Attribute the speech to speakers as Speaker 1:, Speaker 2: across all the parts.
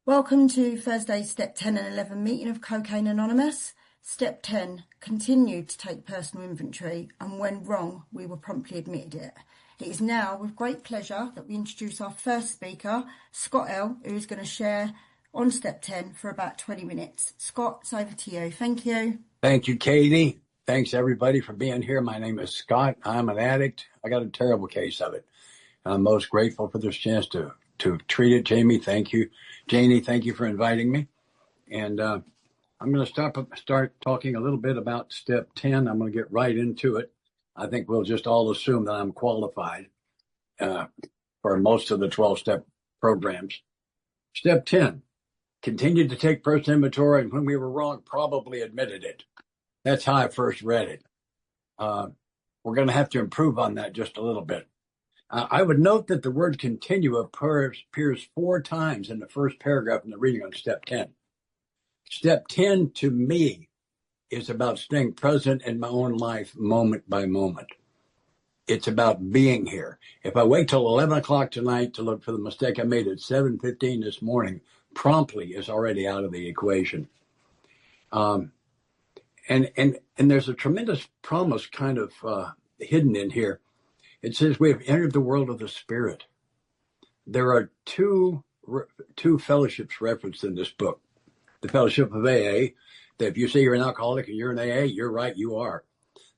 Speaker 1: Welcome to Thursday's Step 10 and 11 meeting of Cocaine Anonymous. Step 10, continue to take personal inventory, and when wrong, we will promptly admit it. It is now with great pleasure that we introduce our first speaker, Scott L., who is going to share on Step 10 for about 20 minutes. Scott, it's over to you. Thank you.
Speaker 2: Thank you, Katie. Thanks, everybody, for being here. My name is Scott. I'm an addict. I got a terrible case of it. I'm most grateful for this chance to treat it. Jamie, thank you. Janie, thank you for inviting me. And I'm going to start talking a little bit about Step 10. I'm going to get right into it. I think we'll just all assume that I'm qualified for most of the 12-step programs. Step 10, continued to take personal inventory, and when we were wrong, probably admitted it. That's how I first read it. We're going to have to improve on that just a little bit. I would note that the word continue appears 4 times in the first paragraph in the reading on Step 10. Step 10, to me, is about staying present in my own life moment by moment. It's about being here. If I wait till 11 o'clock tonight to look for the mistake I made at 7:15 this morning, promptly is already out of the equation. And there's a tremendous promise kind of hidden in here. It says we have entered the world of the Spirit. There are two fellowships referenced in this book. The fellowship of AA, that if you say you're an alcoholic and you're an AA, you're right, you are.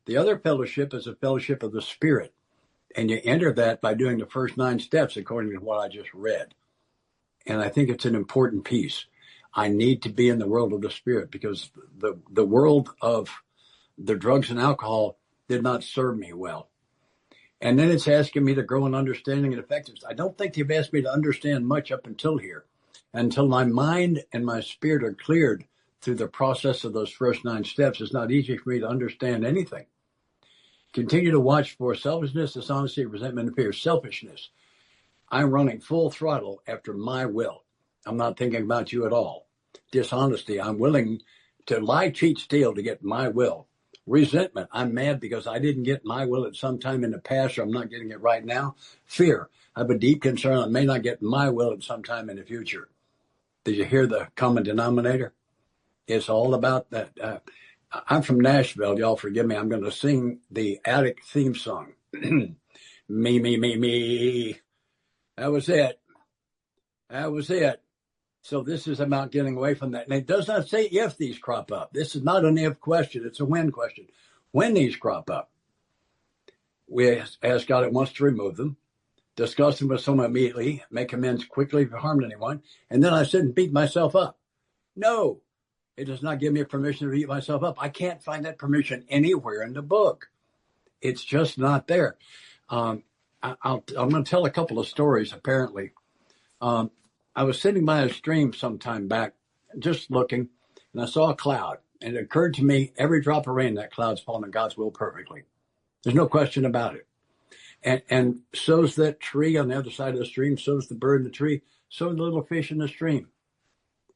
Speaker 2: The other fellowship is a fellowship of the Spirit. And you enter that by doing the first 9 steps according to what I just read. And I think it's an important piece. I need to be in the world of the Spirit because the world of the drugs and alcohol did not serve me well. And then it's asking me to grow in understanding and effectiveness. I don't think they've asked me to understand much up until here, until my mind and my spirit are cleared through the process of those first 9 steps. It's not easy for me to understand anything. Continue to watch for selfishness, dishonesty, resentment, and fear. Selfishness. I'm running full throttle after my will. I'm not thinking about you at all. Dishonesty. I'm willing to lie, cheat, steal to get my will. Resentment. I'm mad because I didn't get my will at some time in the past, or I'm not getting it right now. Fear. I have a deep concern I may not get my will at some time in the future. Did you hear the common denominator? It's all about that. I'm from Nashville. Y'all forgive me. I'm going to sing the Addict theme song. Me, me, me, me. That was it. That was it. So this is about getting away from that. And it does not say if these crop up. This is not an if question. It's a when question. When these crop up, we ask God at once to remove them, discuss them with someone immediately, make amends quickly if you harmed anyone, and then I sit and beat myself up. No, it does not give me permission to beat myself up. I can't find that permission anywhere in the book. It's just not there. I'm going to tell a couple of stories, apparently. I was sitting by a stream some time back, just looking, and I saw a cloud. And it occurred to me, every drop of rain, that cloud's falling in God's will perfectly. There's no question about it. And so's that tree on the other side of the stream, so's the bird in the tree, so the little fish in the stream.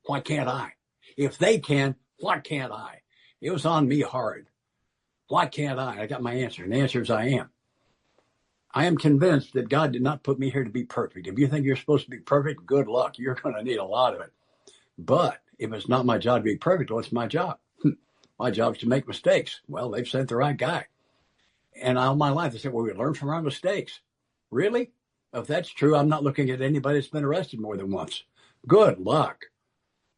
Speaker 2: Why can't I? If they can, why can't I? It was on me hard. Why can't I? I got my answer, and the answer is I am. I am convinced that God did not put me here to be perfect. If you think you're supposed to be perfect, good luck. You're going to need a lot of it. But if it's not my job to be perfect, well, it's my job. My job is to make mistakes. Well, they've sent the right guy. And all my life, they said, well, we learn from our mistakes. Really? If that's true, I'm not looking at anybody that's been arrested more than once. Good luck.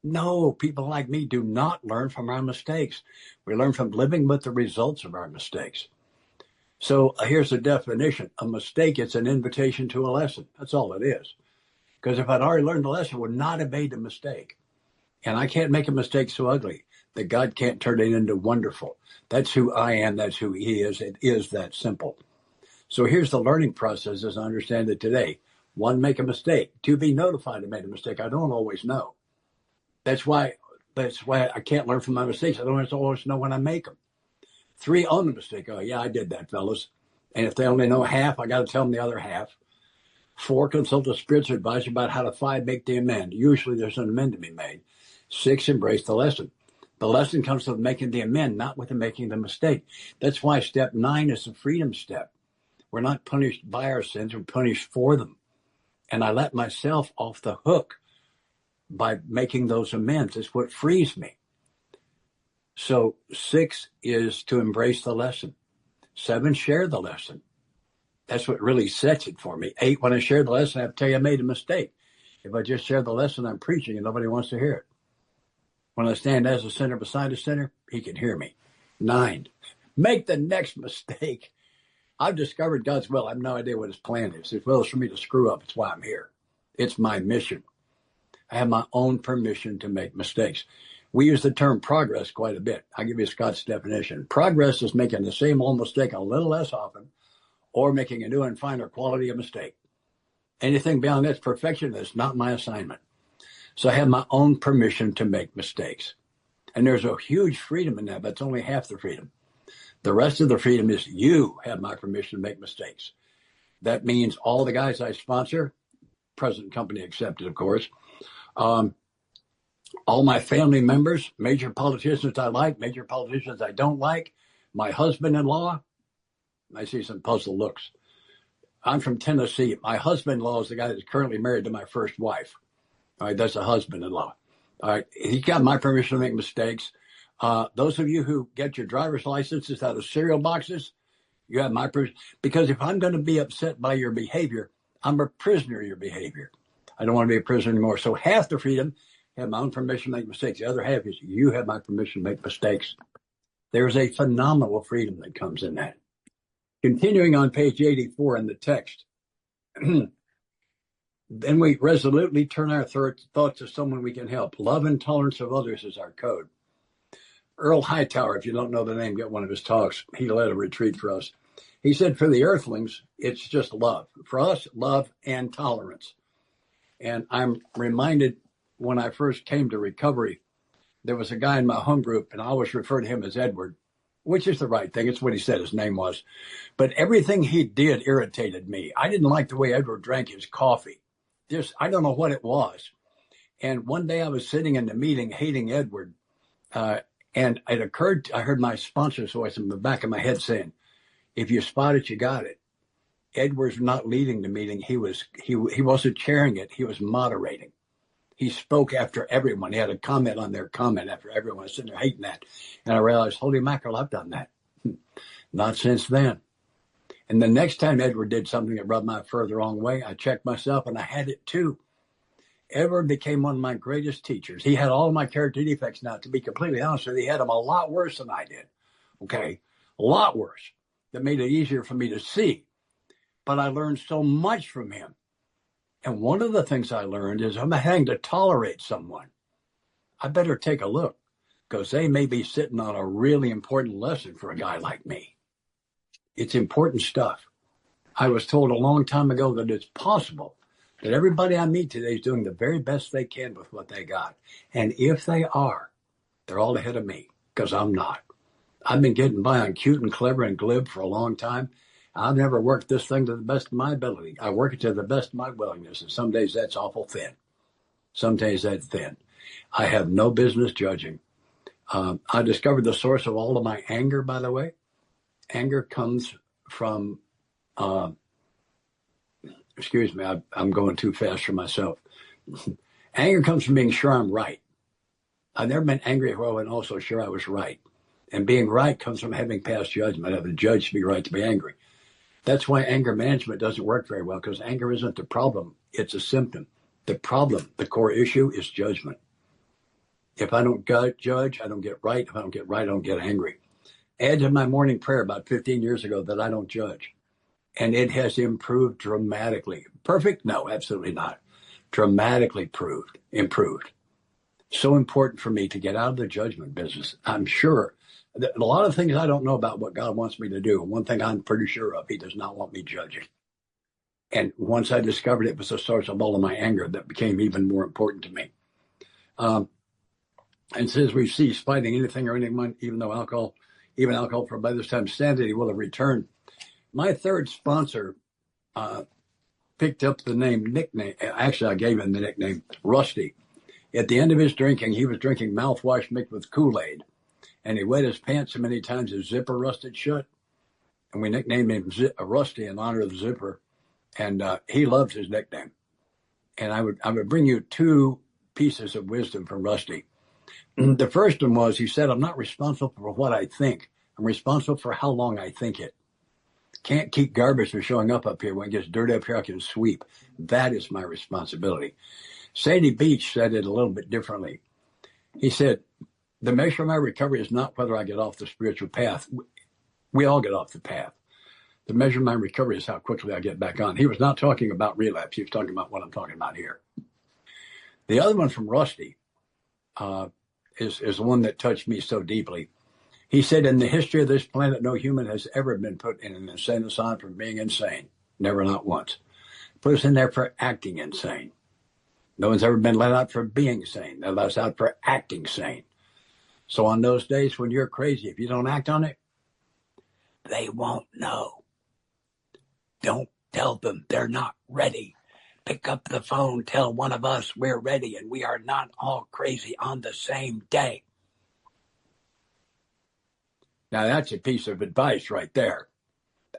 Speaker 2: No, people like me do not learn from our mistakes. We learn from living with the results of our mistakes. So here's the definition. A mistake, it's an invitation to a lesson. That's all it is. Because if I'd already learned the lesson, I would not have made the mistake. And I can't make a mistake so ugly that God can't turn it into wonderful. That's who I am. That's who he is. It is that simple. So here's the learning process as I understand it today. 1, make a mistake. 2, be notified I made a mistake. I don't always know. That's why I can't learn from my mistakes. I don't always know when I make them. 3, own the mistake. Oh, yeah, I did that, fellas. And if they only know half, I got to tell them the other half. 4, consult a spiritual advisor about how to 5, make the amend. Usually there's an amend to be made. 6, embrace the lesson. The lesson comes with making the amend, not with making the mistake. That's why step 9 is a freedom step. We're not punished by our sins, we're punished for them. And I let myself off the hook by making those amends. It's what frees me. So 6 is to embrace the lesson. 7, share the lesson. That's what really sets it for me. 8, when I share the lesson, I have to tell you I made a mistake. If I just share the lesson, I'm preaching and nobody wants to hear it. When I stand as a sinner beside a sinner, he can hear me. 9, make the next mistake. I've discovered God's will. I have no idea what his plan is. His will is for me to screw up. It's why I'm here. It's my mission. I have my own permission to make mistakes. We use the term progress quite a bit. I'll give you Scott's definition. Progress is making the same old mistake a little less often, or making a new and finer quality of mistake. Anything beyond that's perfection is not my assignment. So I have my own permission to make mistakes. And there's a huge freedom in that, but it's only half the freedom. The rest of the freedom is you have my permission to make mistakes. That means all the guys I sponsor, present company accepted, of course, all my family members, major politicians I like, major politicians I don't like, my husband-in-law. I see some puzzled looks. I'm from Tennessee. My husband-in-law is the guy that's currently married to my first wife. All right, that's a husband-in-law. All right, he got my permission to make mistakes. Those of you who get your driver's licenses out of cereal boxes, you have my permission. Because if I'm going to be upset by your behavior, I'm a prisoner of your behavior. I don't want to be a prisoner anymore. So half the freedom, I have my own permission to make mistakes. The other half is you have my permission to make mistakes. There's a phenomenal freedom that comes in that. Continuing on page 84 in the text, then we resolutely turn our thoughts to someone we can help. Love and tolerance of others is our code. Earl Hightower, if you don't know the name, get one of his talks. He led a retreat for us. He said, for the earthlings, it's just love. For us, love and tolerance. And I'm reminded when I first came to recovery, there was a guy in my home group, and I always refer to him as Edward, which is the right thing. It's what he said his name was. But everything he did irritated me. I didn't like the way Edward drank his coffee. I don't know what it was. And one day I was sitting in the meeting hating Edward, and it occurred, I heard my sponsor's voice in the back of my head saying, if you spot it, you got it. Edward's not leading the meeting. He wasn't chairing it. He was moderating. He spoke after everyone. He had a comment on their comment after everyone. I was sitting there hating that. And I realized, holy mackerel, I've done that. Not since then. And the next time Edward did something that rubbed my fur the wrong way, I checked myself, and I had it too. Edward became one of my greatest teachers. He had all of my character defects. Now, to be completely honest with you, he had them a lot worse than I did. Okay? A lot worse. That made it easier for me to see. But I learned so much from him. And one of the things I learned is I'm having to tolerate someone. I better take a look, because they may be sitting on a really important lesson for a guy like me. It's important stuff. I was told a long time ago that it's possible that everybody I meet today is doing the very best they can with what they got. And if they are, they're all ahead of me, because I'm not. I've been getting by on cute and clever and glib for a long time. I've never worked this thing to the best of my ability. I work it to the best of my willingness, and some days that's awful thin. Some days that's thin. I have no business judging. I discovered the source of all of my anger, by the way. Anger comes from, excuse me, I'm going too fast for myself. Anger comes from being sure I'm right. I've never been angry where I wasn't also sure I was right. And being right comes from having passed judgment. I have a judge to be right to be angry. That's why anger management doesn't work very well, because anger isn't the problem. It's a symptom. The problem, the core issue, is judgment. If I don't judge, I don't get right. If I don't get right, I don't get angry. Add to my morning prayer about 15 years ago that I don't judge. And it has improved dramatically. Perfect? No, absolutely not. Dramatically improved. So important for me to get out of the judgment business. I'm sure that a lot of things I don't know about what God wants me to do. One thing I'm pretty sure of, he does not want me judging. And once I discovered it was the source of all of my anger, that became even more important to me. And since we cease fighting anything or anyone, even alcohol for by this time sanity will have returned. My third sponsor picked up the nickname. Actually, I gave him the nickname Rusty. At the end of his drinking, he was drinking mouthwash mixed with Kool-Aid. And he wet his pants so many times his zipper rusted shut. And we nicknamed him Rusty in honor of the zipper. And he loved his nickname. And I would bring you two pieces of wisdom from Rusty. The first one was, he said, I'm not responsible for what I think. I'm responsible for how long I think it. Can't keep garbage from showing up here. When it gets dirty up here, I can sweep. That is my responsibility. Sadie Beach said it a little bit differently. He said, the measure of my recovery is not whether I get off the spiritual path. We all get off the path. The measure of my recovery is how quickly I get back on. He was not talking about relapse. He was talking about what I'm talking about here. The other one from Rusty is the one that touched me so deeply. He said, in the history of this planet, no human has ever been put in an insane asylum for being insane. Never, not once. Put us in there for acting insane. No one's ever been let out for being sane. They let us out for acting sane. So on those days when you're crazy, if you don't act on it, they won't know. Don't tell them they're not ready. Pick up the phone, tell one of us we're ready, and we are not all crazy on the same day. Now, that's a piece of advice right there.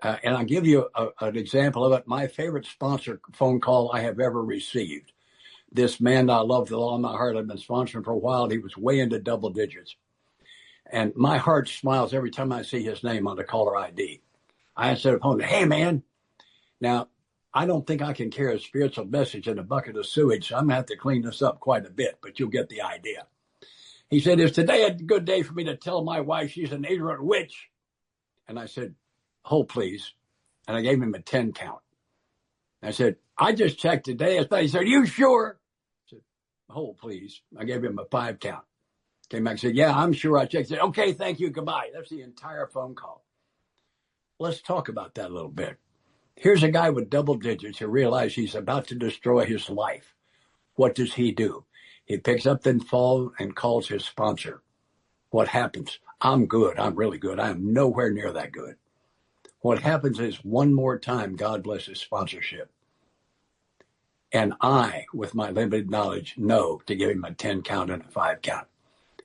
Speaker 2: And I'll give you an example of it. My favorite sponsor phone call I have ever received. This man I love with all my heart. I've been sponsoring for a while. He was way into double digits. And my heart smiles every time I see his name on the caller ID. I answer the phone, hey, man. Now, I don't think I can carry a spiritual message in a bucket of sewage, so I'm going to have to clean this up quite a bit, but you'll get the idea. He said, is today a good day for me to tell my wife she's an ignorant witch? And I said, hold, please. And I gave him a 10 count. I said, I just checked today. He said, are you sure? I said, hold, please. I gave him a 5 count. Came back and said, yeah, I'm sure I checked. I said, okay, thank you, goodbye. That's the entire phone call. Let's talk about that a little bit. Here's a guy with double digits who realizes he's about to destroy his life. What does he do? He picks up the phone and calls his sponsor. What happens? I'm good. I'm really good. I'm nowhere near that good. What happens is one more time, God bless his sponsorship. And I, with my limited knowledge, know to give him a 10 count and a 5 count.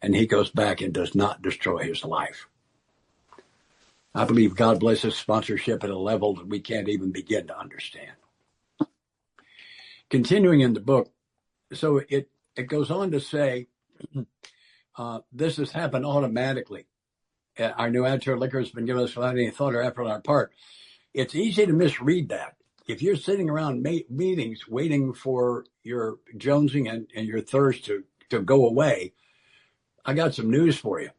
Speaker 2: And he goes back and does not destroy his life. I believe God blesses sponsorship at a level that we can't even begin to understand. Continuing in the book, so it goes on to say, this has happened automatically. Our new attitude of liquor has been given us without any thought or effort on our part. It's easy to misread that. If you're sitting around meetings waiting for your jonesing and your thirst to go away, I got some news for you.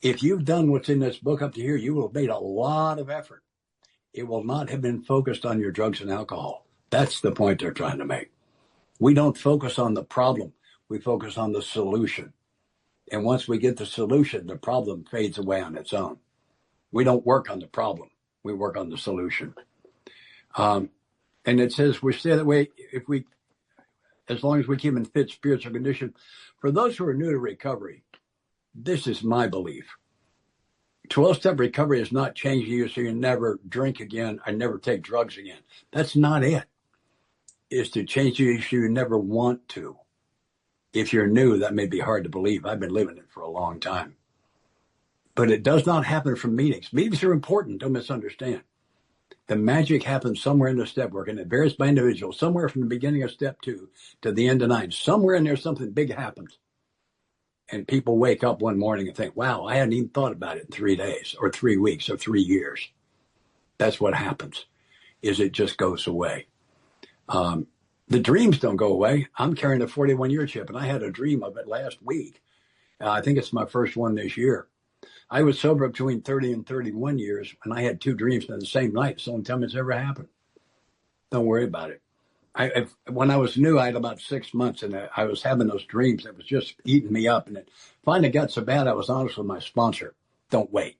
Speaker 2: If you've done what's in this book up to here, you will have made a lot of effort. It will not have been focused on your drugs and alcohol. That's the point they're trying to make. We don't focus on the problem. We focus on the solution. And once we get the solution, the problem fades away on its own. We don't work on the problem. We work on the solution. And it says we stay that way as long as we keep in fit spiritual condition. For those who are new to recovery, this is my belief. 12-step recovery is not changing you so you never drink again or never take drugs again. That's not it. It's to change you so you never want to. If you're new, that may be hard to believe. I've been living it for a long time. But it does not happen from meetings. Meetings are important, don't misunderstand. The magic happens somewhere in the step work, and it varies by individual, somewhere from the beginning of step 2 to the end of 9. Somewhere in there, something big happens. And people wake up one morning and think, wow, I hadn't even thought about it in 3 days or 3 weeks or 3 years. That's what happens, is it just goes away. The dreams don't go away. I'm carrying a 41-year chip, and I had a dream of it last week. I think it's my first one this year. I was sober between 30 and 31 years, and I had 2 dreams in the same night. Someone tell me it's ever happened. Don't worry about it. When I was new, I had about 6 months, and I was having those dreams. It was just eating me up, and it finally got so bad I was honest with my sponsor. Don't wait.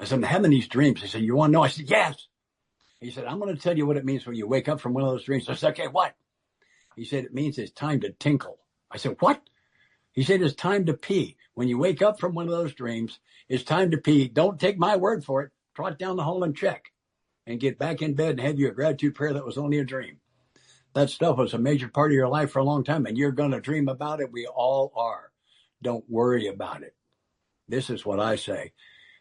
Speaker 2: I said, I'm having these dreams. He said, you want to know? I said, yes. He said, I'm going to tell you what it means when you wake up from one of those dreams. I said, okay, what? He said, it means it's time to tinkle. I said, what? He said, it's time to pee. When you wake up from one of those dreams, it's time to pee. Don't take my word for it. Trot down the hall and check. And get back in bed and have your gratitude prayer that was only a dream. That stuff was a major part of your life for a long time, and you're going to dream about it. We all are. Don't worry about it. This is what I say.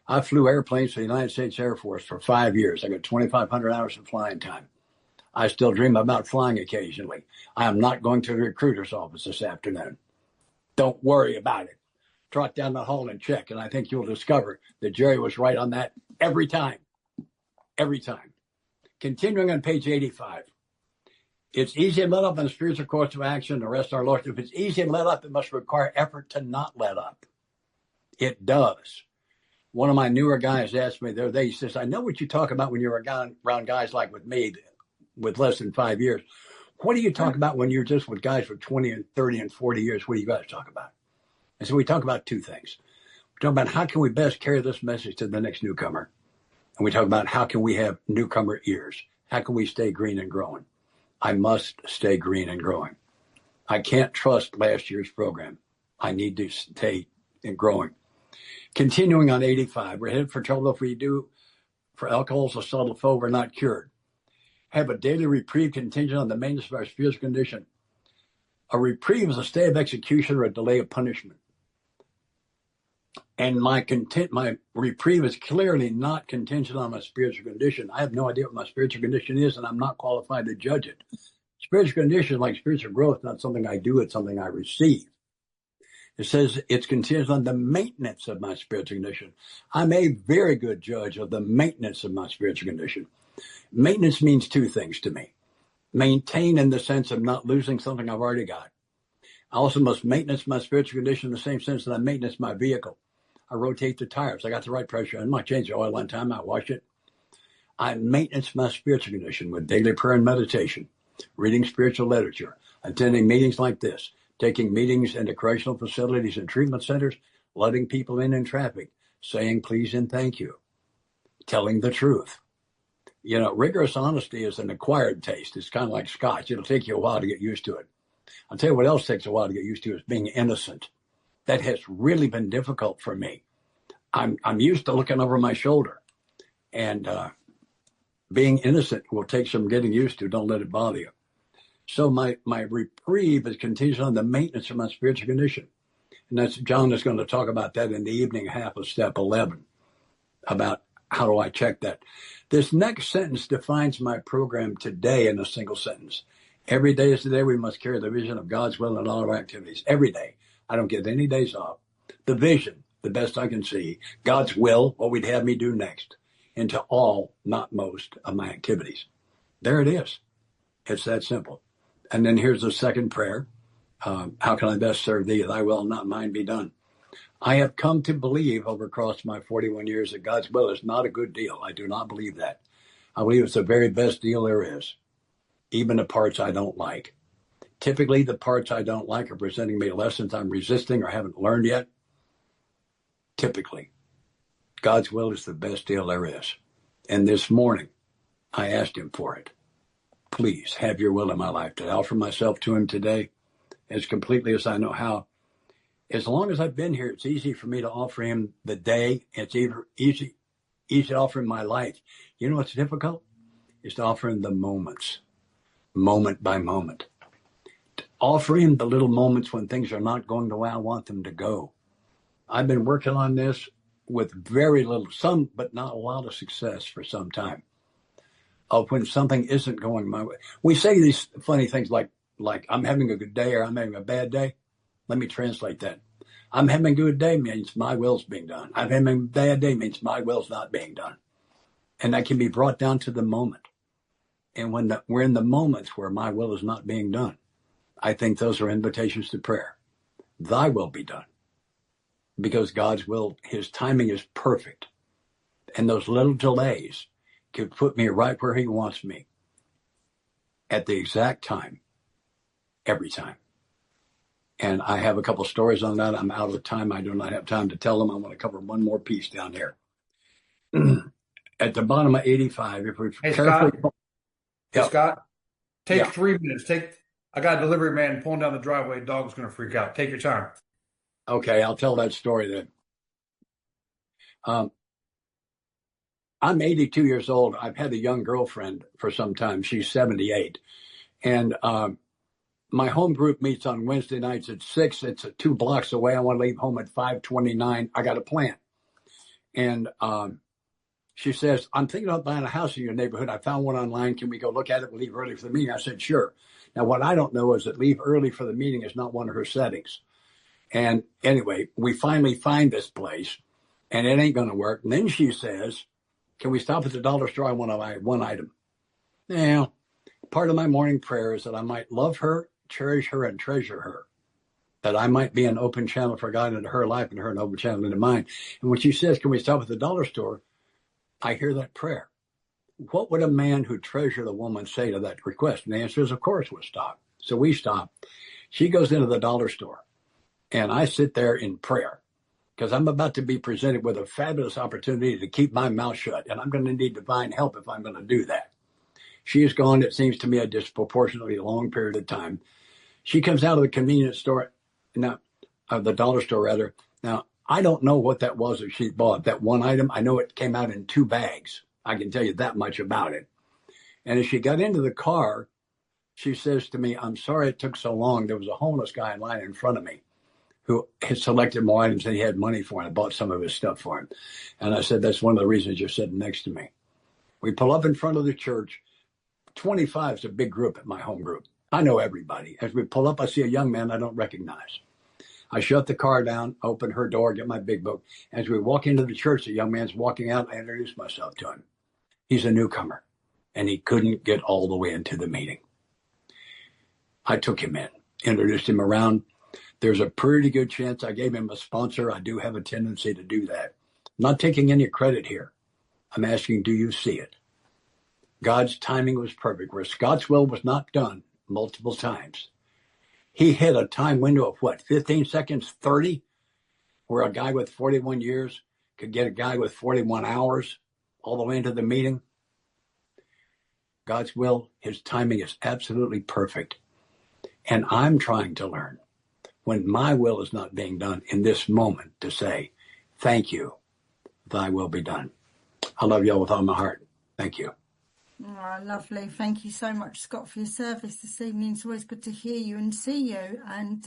Speaker 2: I flew airplanes for the United States Air Force for 5 years. I got 2,500 hours of flying time. I still dream about flying occasionally. I am not going to the recruiter's office this afternoon. Don't worry about it. Trot down the hall and check, and I think you'll discover that Jerry was right on that every time. Every time. Continuing on page 85. It's easy to let up on the spiritual course of action to rest our Lord. If it's easy to let up, it must require effort to not let up. It does. One of my newer guys asked me the other day, he says, I know what you talk about when you're around guys like with me with less than 5 years. What do you talk about when you're just with guys for 20 and 30 and 40 years? What do you guys talk about? And so we talk about two things. We talk about how can we best carry this message to the next newcomer. And we talk about how can we have newcomer ears? How can we stay green and growing? I must stay green and growing. I can't trust last year's program. I need to stay growing. Continuing on 85, we're headed for trouble if we do. For alcohol's a subtle foe, we're not cured. Have a daily reprieve contingent on the maintenance of our spiritual condition. A reprieve is a stay of execution or a delay of punishment. And my reprieve is clearly not contingent on my spiritual condition. I have no idea what my spiritual condition is, and I'm not qualified to judge it. Spiritual condition, like spiritual growth, not something I do, it's something I receive. It says it's contingent on the maintenance of my spiritual condition. I'm a very good judge of the maintenance of my spiritual condition. Maintenance means two things to me. Maintain in the sense of not losing something I've already got. I also must maintenance my spiritual condition in the same sense that I maintenance my vehicle. I rotate the tires. I got the right pressure. I might change the oil one time. I wash it. I maintenance my spiritual condition with daily prayer and meditation, reading spiritual literature, attending meetings like this, taking meetings into correctional facilities and treatment centers, letting people in traffic, saying please and thank you, telling the truth. You know, rigorous honesty is an acquired taste. It's kind of like scotch. It'll take you a while to get used to it. I'll tell you what else takes a while to get used to is being innocent. That has really been difficult for me. I'm used to looking over my shoulder, and being innocent will take some getting used to. Don't let it bother you. So my reprieve is contingent on the maintenance of my spiritual condition. And that's John is going to talk about that in the evening half of step 11, about how do I check that. This next sentence defines my program today in a single sentence. Every day is the day we must carry the vision of God's will in all of our activities. Every day. I don't get any days off. The vision, the best I can see. God's will, what we'd have me do next, into all, not most, of my activities. There it is. It's that simple. And then here's the second prayer. How can I best serve thee? Thy will, not mine, be done. I have come to believe over across my 41 years that God's will is not a good deal. I do not believe that. I believe it's the very best deal there is, even the parts I don't like. Typically, the parts I don't like are presenting me lessons I'm resisting or haven't learned yet. Typically, God's will is the best deal there is. And this morning, I asked him for it. Please have your will in my life. To offer myself to him today as completely as I know how. As long as I've been here, it's easy for me to offer him the day. It's easy to offer him my life. You know what's difficult? It's to offer him the moments, moment by moment. To offer him the little moments when things are not going the way I want them to go. I've been working on this with very little, some, but not a lot of success for some time. Of when something isn't going my way. We say these funny things like I'm having a good day or I'm having a bad day. Let me translate that. I'm having a good day means my will's being done. I'm having a bad day means my will's not being done. And that can be brought down to the moment. And when we're in the moments where my will is not being done, I think those are invitations to prayer. Thy will be done. Because God's will, his timing is perfect. And those little delays could put me right where he wants me at the exact time, every time. And I have a couple stories on that. I'm out of time. I do not have time to tell them. I want to cover one more piece down here. At the bottom of 85, if we carefully...
Speaker 3: Scott, take 3 minutes. I got a delivery man pulling down the driveway. Dog's going to freak out. Take your time.
Speaker 2: Okay, I'll tell that story then. I'm 82 years old. I've had a young girlfriend for some time. She's 78. And my home group meets on Wednesday nights at 6. It's 2 blocks away. I want to leave home at 5:29. I got a plan. And She says, I'm thinking about buying a house in your neighborhood. I found one online. Can we go look at it and leave early for the meeting? I said, sure. Now, what I don't know is that leave early for the meeting is not one of her settings. And anyway, we finally find this place, and it ain't going to work. And then she says, can we stop at the dollar store? I want to buy one item. Now, part of my morning prayer is that I might love her, cherish her, and treasure her, that I might be an open channel for God into her life and her an open channel into mine. And when she says, can we stop at the dollar store? I hear that prayer. What would a man who treasured a woman say to that request? And the answer is, of course, we'll stop. So we stop. She goes into the dollar store, and I sit there in prayer because I'm about to be presented with a fabulous opportunity to keep my mouth shut, and I'm going to need divine help if I'm going to do that. She is gone, it seems to me, a disproportionately long period of time. She comes out of the convenience store, now, the dollar store rather. Now, I don't know what that was that she bought, that one item. I know it came out in 2 bags. I can tell you that much about it. And as she got into the car, she says to me, I'm sorry it took so long. There was a homeless guy in line in front of me who had selected more items and he had money for it. I bought some of his stuff for him. And I said, that's one of the reasons you're sitting next to me. We pull up in front of the church. 25 is a big group at my home group. I know everybody. As we pull up, I see a young man I don't recognize. I shut the car down, open her door, get my big book. As we walk into the church, the young man's walking out. I introduce myself to him. He's a newcomer, and he couldn't get all the way into the meeting. I took him in, introduced him around. There's a pretty good chance I gave him a sponsor. I do have a tendency to do that. I'm not taking any credit here. I'm asking, do you see it? God's timing was perfect. Where Scott's will was not done multiple times. He hit a time window of what, 15 seconds, 30, where a guy with 41 years could get a guy with 41 hours all the way into the meeting. God's will, his timing is absolutely perfect. And I'm trying to learn when my will is not being done in this moment to say, thank you, thy will be done. I love y'all with all my heart. Thank you.
Speaker 1: Oh, lovely. Thank you so much, Scott, for your service this evening. It's always good to hear you and see you. And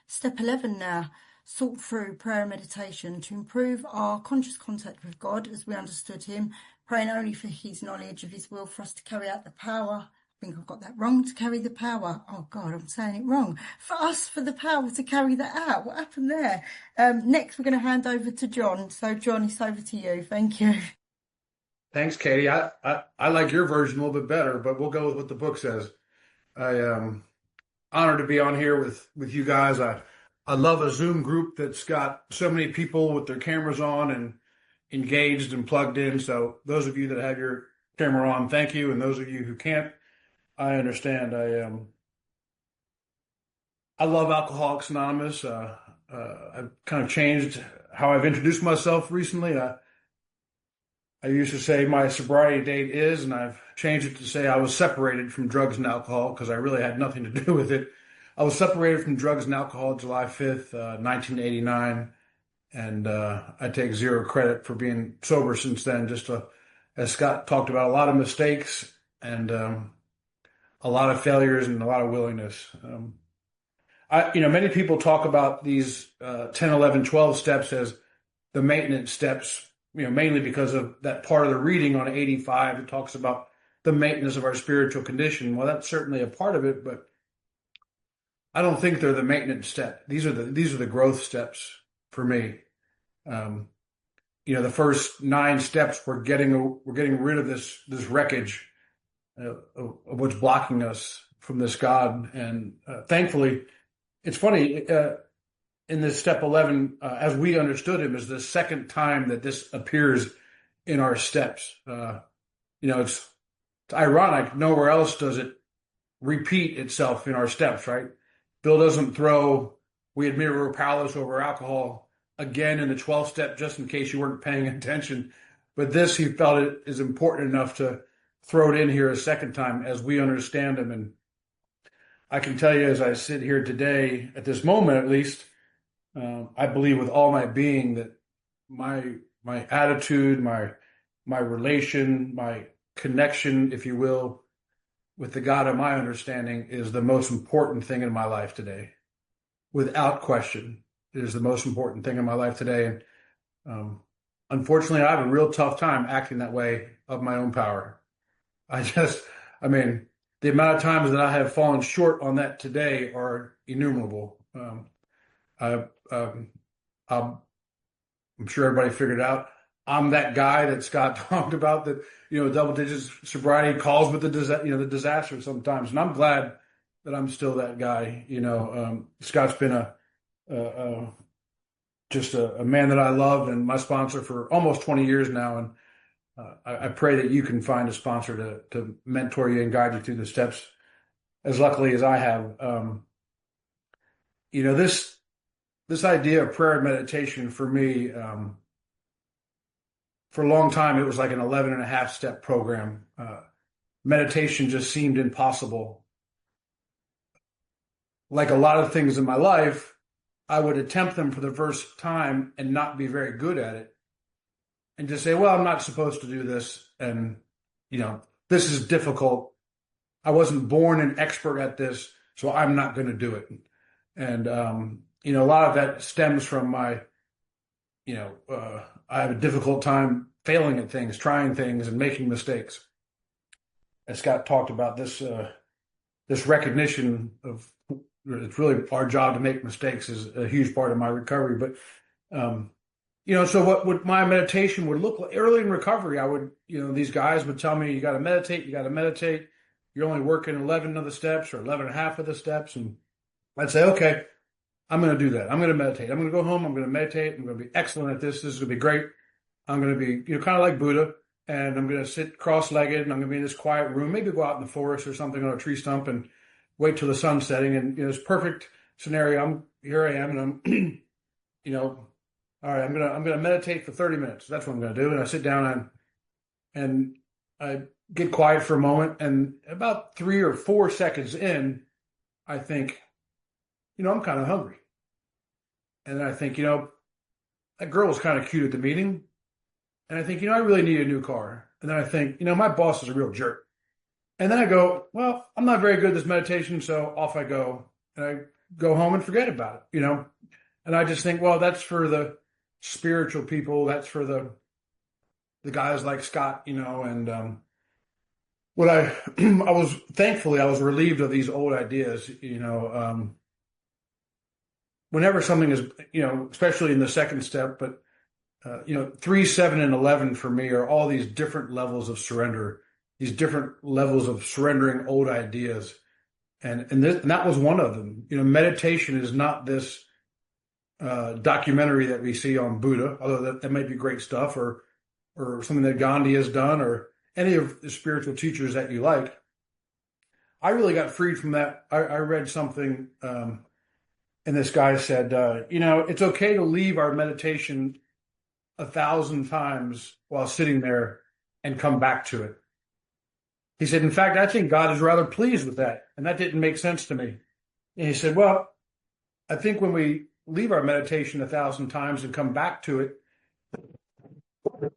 Speaker 1: step 11 now, sort through prayer and meditation to improve our conscious contact with God as we understood him, praying only for his knowledge of his will for us to carry out the power. I think I've got that wrong, to carry the power. Oh, God, I'm saying it wrong. For us, for the power to carry that out. What happened there? Next, we're going to hand over to John. So, John, it's over to you. Thank you.
Speaker 3: Thanks, Katie. I like your version a little bit better, but we'll go with what the book says. I am honored to be on here with you guys. I love a Zoom group that's got so many people with their cameras on and engaged and plugged in. So those of you that have your camera on, thank you. And those of you who can't, I understand. I love Alcoholics Anonymous. I've kind of changed how I've introduced myself recently. I used to say my sobriety date is, and I've changed it to say I was separated from drugs and alcohol because I really had nothing to do with it. I was separated from drugs and alcohol July 5th, 1989, and I take zero credit for being sober since then. Just as Scott talked about, a lot of mistakes and a lot of failures and a lot of willingness. Many people talk about these 10, 11, 12 steps as the maintenance steps, mainly because of that part of the reading on 85 that talks about the maintenance of our spiritual condition. Well, that's certainly a part of it, but I don't think they're the maintenance step. These are the growth steps for me. The first 9 steps we're getting rid of this wreckage of what's blocking us from this God, and thankfully, it's funny. In this step 11, as we understood him, is the second time that this appears in our steps. It's ironic. Nowhere else does it repeat itself in our steps, right? Bill doesn't throw, we admit we're powerless over alcohol again in the 12th step, just in case you weren't paying attention. But this, he felt it is important enough to throw it in here a second time as we understand him. And I can tell you, as I sit here today, at this moment at least, I believe with all my being that my attitude, my relation, my connection, if you will, with the God of my understanding is the most important thing in my life today. Without question, it is the most important thing in my life today. And unfortunately, I have a real tough time acting that way of my own power. I mean, the amount of times that I have fallen short on that today are innumerable. I, um, I'm sure everybody figured out. I'm that guy that Scott talked about that, double digits sobriety calls with the disaster sometimes. And I'm glad that I'm still that guy. Scott's been a just a man that I love and my sponsor for almost 20 years now. And I pray that you can find a sponsor to mentor you and guide you through the steps as luckily as I have. This idea of prayer and meditation for me, for a long time, it was like an 11 and a half step program. Meditation just seemed impossible. Like a lot of things in my life, I would attempt them for the first time and not be very good at it. And just say, well, I'm not supposed to do this. And, this is difficult. I wasn't born an expert at this, so I'm not going to do it. And, a lot of that stems from my, I have a difficult time failing at things, trying things, and making mistakes. As Scott talked about, this recognition of it's really our job to make mistakes is a huge part of my recovery. But, so what my meditation would look like early in recovery, I would, these guys would tell me, you got to meditate, You're only working 11 of the steps or 11 and a half of the steps. And I'd say, okay, I'm going to do that. I'm going to meditate. I'm going to go home. I'm going to meditate. I'm going to be excellent at this. This is going to be great. I'm going to be, kind of like Buddha, and I'm going to sit cross-legged, and I'm going to be in this quiet room, maybe go out in the forest or something on a tree stump and wait till the sun's setting. And, this perfect scenario, here I am, and I'm, all right, I'm going to meditate for 30 minutes. That's what I'm going to do. And I sit down and I get quiet for a moment. And about 3 or 4 seconds in, I think, I'm kind of hungry. And then I think, that girl was kind of cute at the meeting. And I think, I really need a new car. And then I think, my boss is a real jerk. And then I go, well, I'm not very good at this meditation, so off I go. And I go home and forget about it, And I just think, well, that's for the spiritual people. That's for the guys like Scott, and what I was relieved of these old ideas, whenever something is, especially in the second step, but 3, 7, and 11 for me are all these different levels of surrender, these different levels of surrendering old ideas. And that was one of them. Meditation is not this documentary that we see on Buddha, although that might be great stuff, or something that Gandhi has done, or any of the spiritual teachers that you like. I really got freed from that. I read something, and this guy said, it's okay to leave our meditation 1,000 times while sitting there and come back to it. He said, in fact, I think God is rather pleased with that. And that didn't make sense to me. And he said, well, I think when we leave our meditation 1,000 times and come back to it,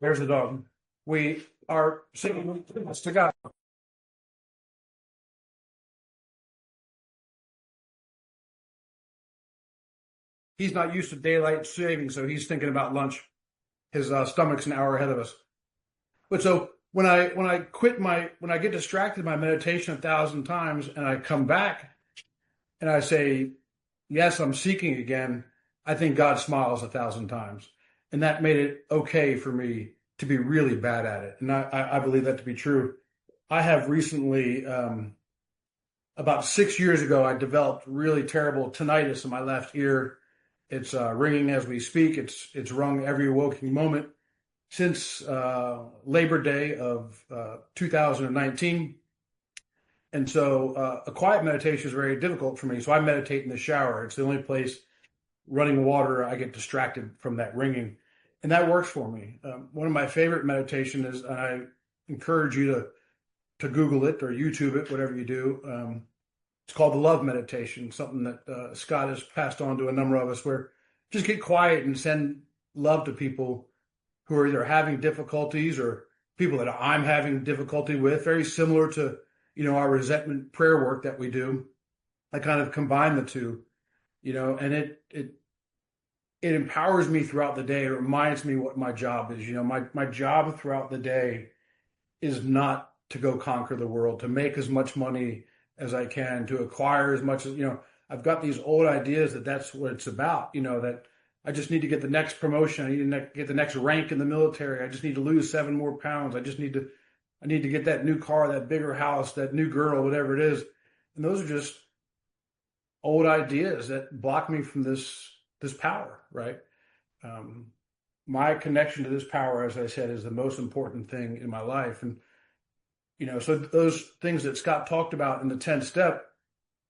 Speaker 3: there's the dog. We are singing to God. He's not used to daylight saving, so he's thinking about lunch. His stomach's an hour ahead of us. But so when I get distracted by meditation 1,000 times and I come back and I say, yes, I'm seeking again, I think God smiles 1,000 times. And that made it okay for me to be really bad at it. And I believe that to be true. I have recently, about 6 years ago, I developed really terrible tinnitus in my left ear. It's ringing as we speak. It's rung every waking moment since Labor Day of 2019. And so a quiet meditation is very difficult for me. So I meditate in the shower. It's the only place running water I get distracted from that ringing. And that works for me. One of my favorite meditation is, and I encourage you to Google it or YouTube it, whatever you do. It's called the love meditation, something that Scott has passed on to a number of us, where just get quiet and send love to people who are either having difficulties or people that I'm having difficulty with, very similar to, our resentment prayer work that we do. I kind of combine the two, and it empowers me throughout the day. It reminds me what my job is. My job throughout the day is not to go conquer the world, to make as much money as I can, to acquire as much as, I've got these old ideas that that's what it's about, that I just need to get the next promotion. I need to get the next rank in the military. I just need to lose 7 more pounds. I need to get that new car, that bigger house, that new girl, whatever it is. And those are just old ideas that block me from this power, right? My connection to this power, as I said, is the most important thing in my life. And, so those things that Scott talked about in the 10 step,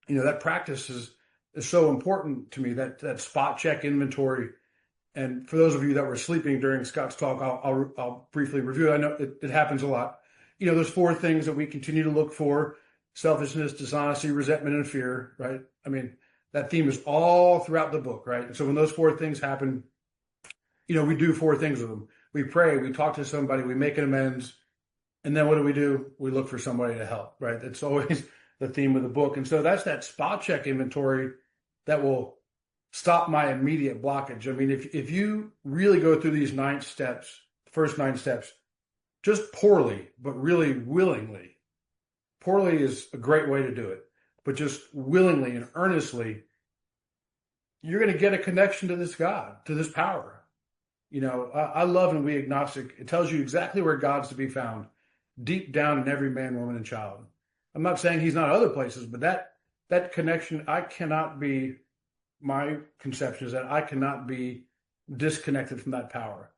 Speaker 3: that practice is so important to me, that spot check inventory. And for those of you that were sleeping during Scott's talk, I'll briefly review. I know it happens a lot. There's 4 things that we continue to look for: selfishness, dishonesty, resentment, and fear, right? I mean, that theme is all throughout the book, right? And so when those 4 things happen, we do 4 things with them. We pray, we talk to somebody, we make an amends, and then what do? We look for somebody to help, right? That's always the theme of the book. And so that's that spot check inventory that will stop my immediate blockage. I mean, if you really go through these 9 steps, first 9 steps, just poorly, but really willingly. Poorly is a great way to do it, but just willingly and earnestly, you're going to get a connection to this God, to this power. I love and we agnostic. It tells you exactly where God's to be found, deep down in every man, woman, and child. I'm not saying he's not other places, but that connection, my conception is that I cannot be disconnected from that power.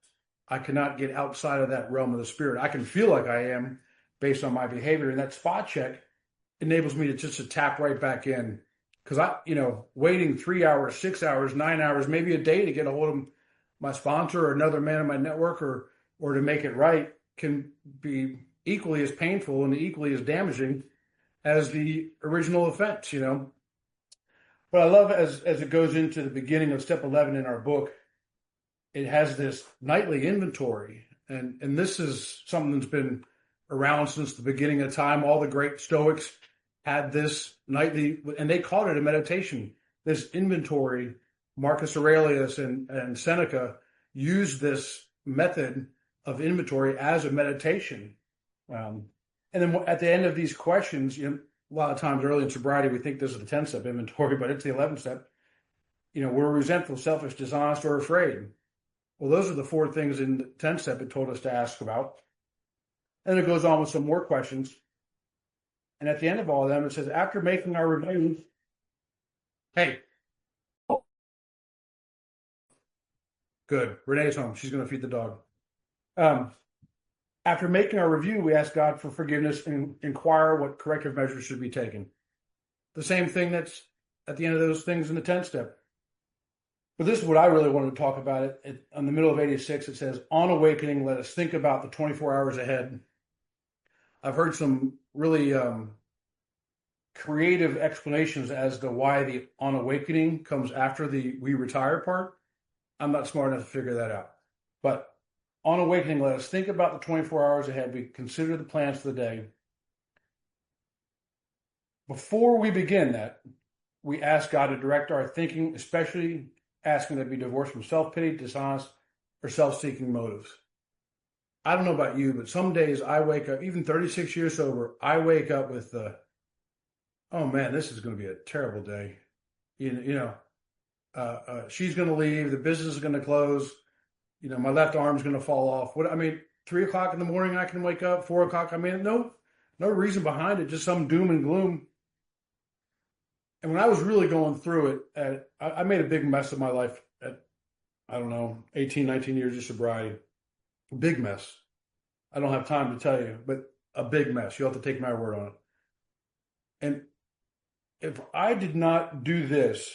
Speaker 3: I cannot get outside of that realm of the spirit. I can feel like I am based on my behavior, and that spot check enables me to tap right back in. Because waiting 3 hours, 6 hours, 9 hours, maybe a day to get a hold of my sponsor or another man in my network or to make it right can be equally as painful and equally as damaging as the original offense, But I love as it goes into the beginning of step 11 in our book, it has this nightly inventory. And this is something that's been around since the beginning of time. All the great Stoics had this nightly, and they called it a meditation. This inventory, Marcus Aurelius and Seneca used this method of inventory as a meditation. And then at the end of these questions, a lot of times early in sobriety, we think this is the 10-step inventory, but it's the 11th step. We're resentful, selfish, dishonest, or afraid. Well, those are the 4 things in the 10th step it told us to ask about. And it goes on with some more questions. And at the end of all of them, it says, after making our review, hey, good. Renee's home. She's going to feed the dog. After making our review, we ask God for forgiveness and inquire what corrective measures should be taken. The same thing that's at the end of those things in the 10th step. But this is what I really wanted to talk about. On the middle of 86, it says, on awakening, let us think about the 24 hours ahead. I've heard some really creative explanations as to why the on awakening comes after the we retire part. I'm not smart enough to figure that out. But on awakening, let us think about the 24 hours ahead. We consider the plans for the day. Before we begin that, we ask God to direct our thinking, especially asking that we be divorced from self-pity, dishonest, or self-seeking motives. I don't know about you, but some days I wake up, even 36 years sober, I wake up with oh man, this is going to be a terrible day. She's going to leave, the business is going to close, my left arm's going to fall off. 3 o'clock in the morning I can wake up, 4 o'clock. No reason behind it, just some doom and gloom. And when I was really going through it, I made a big mess of my life at, 18, 19 years of sobriety. A big mess. I don't have time to tell you, but a big mess. You'll have to take my word on it. And if I did not do this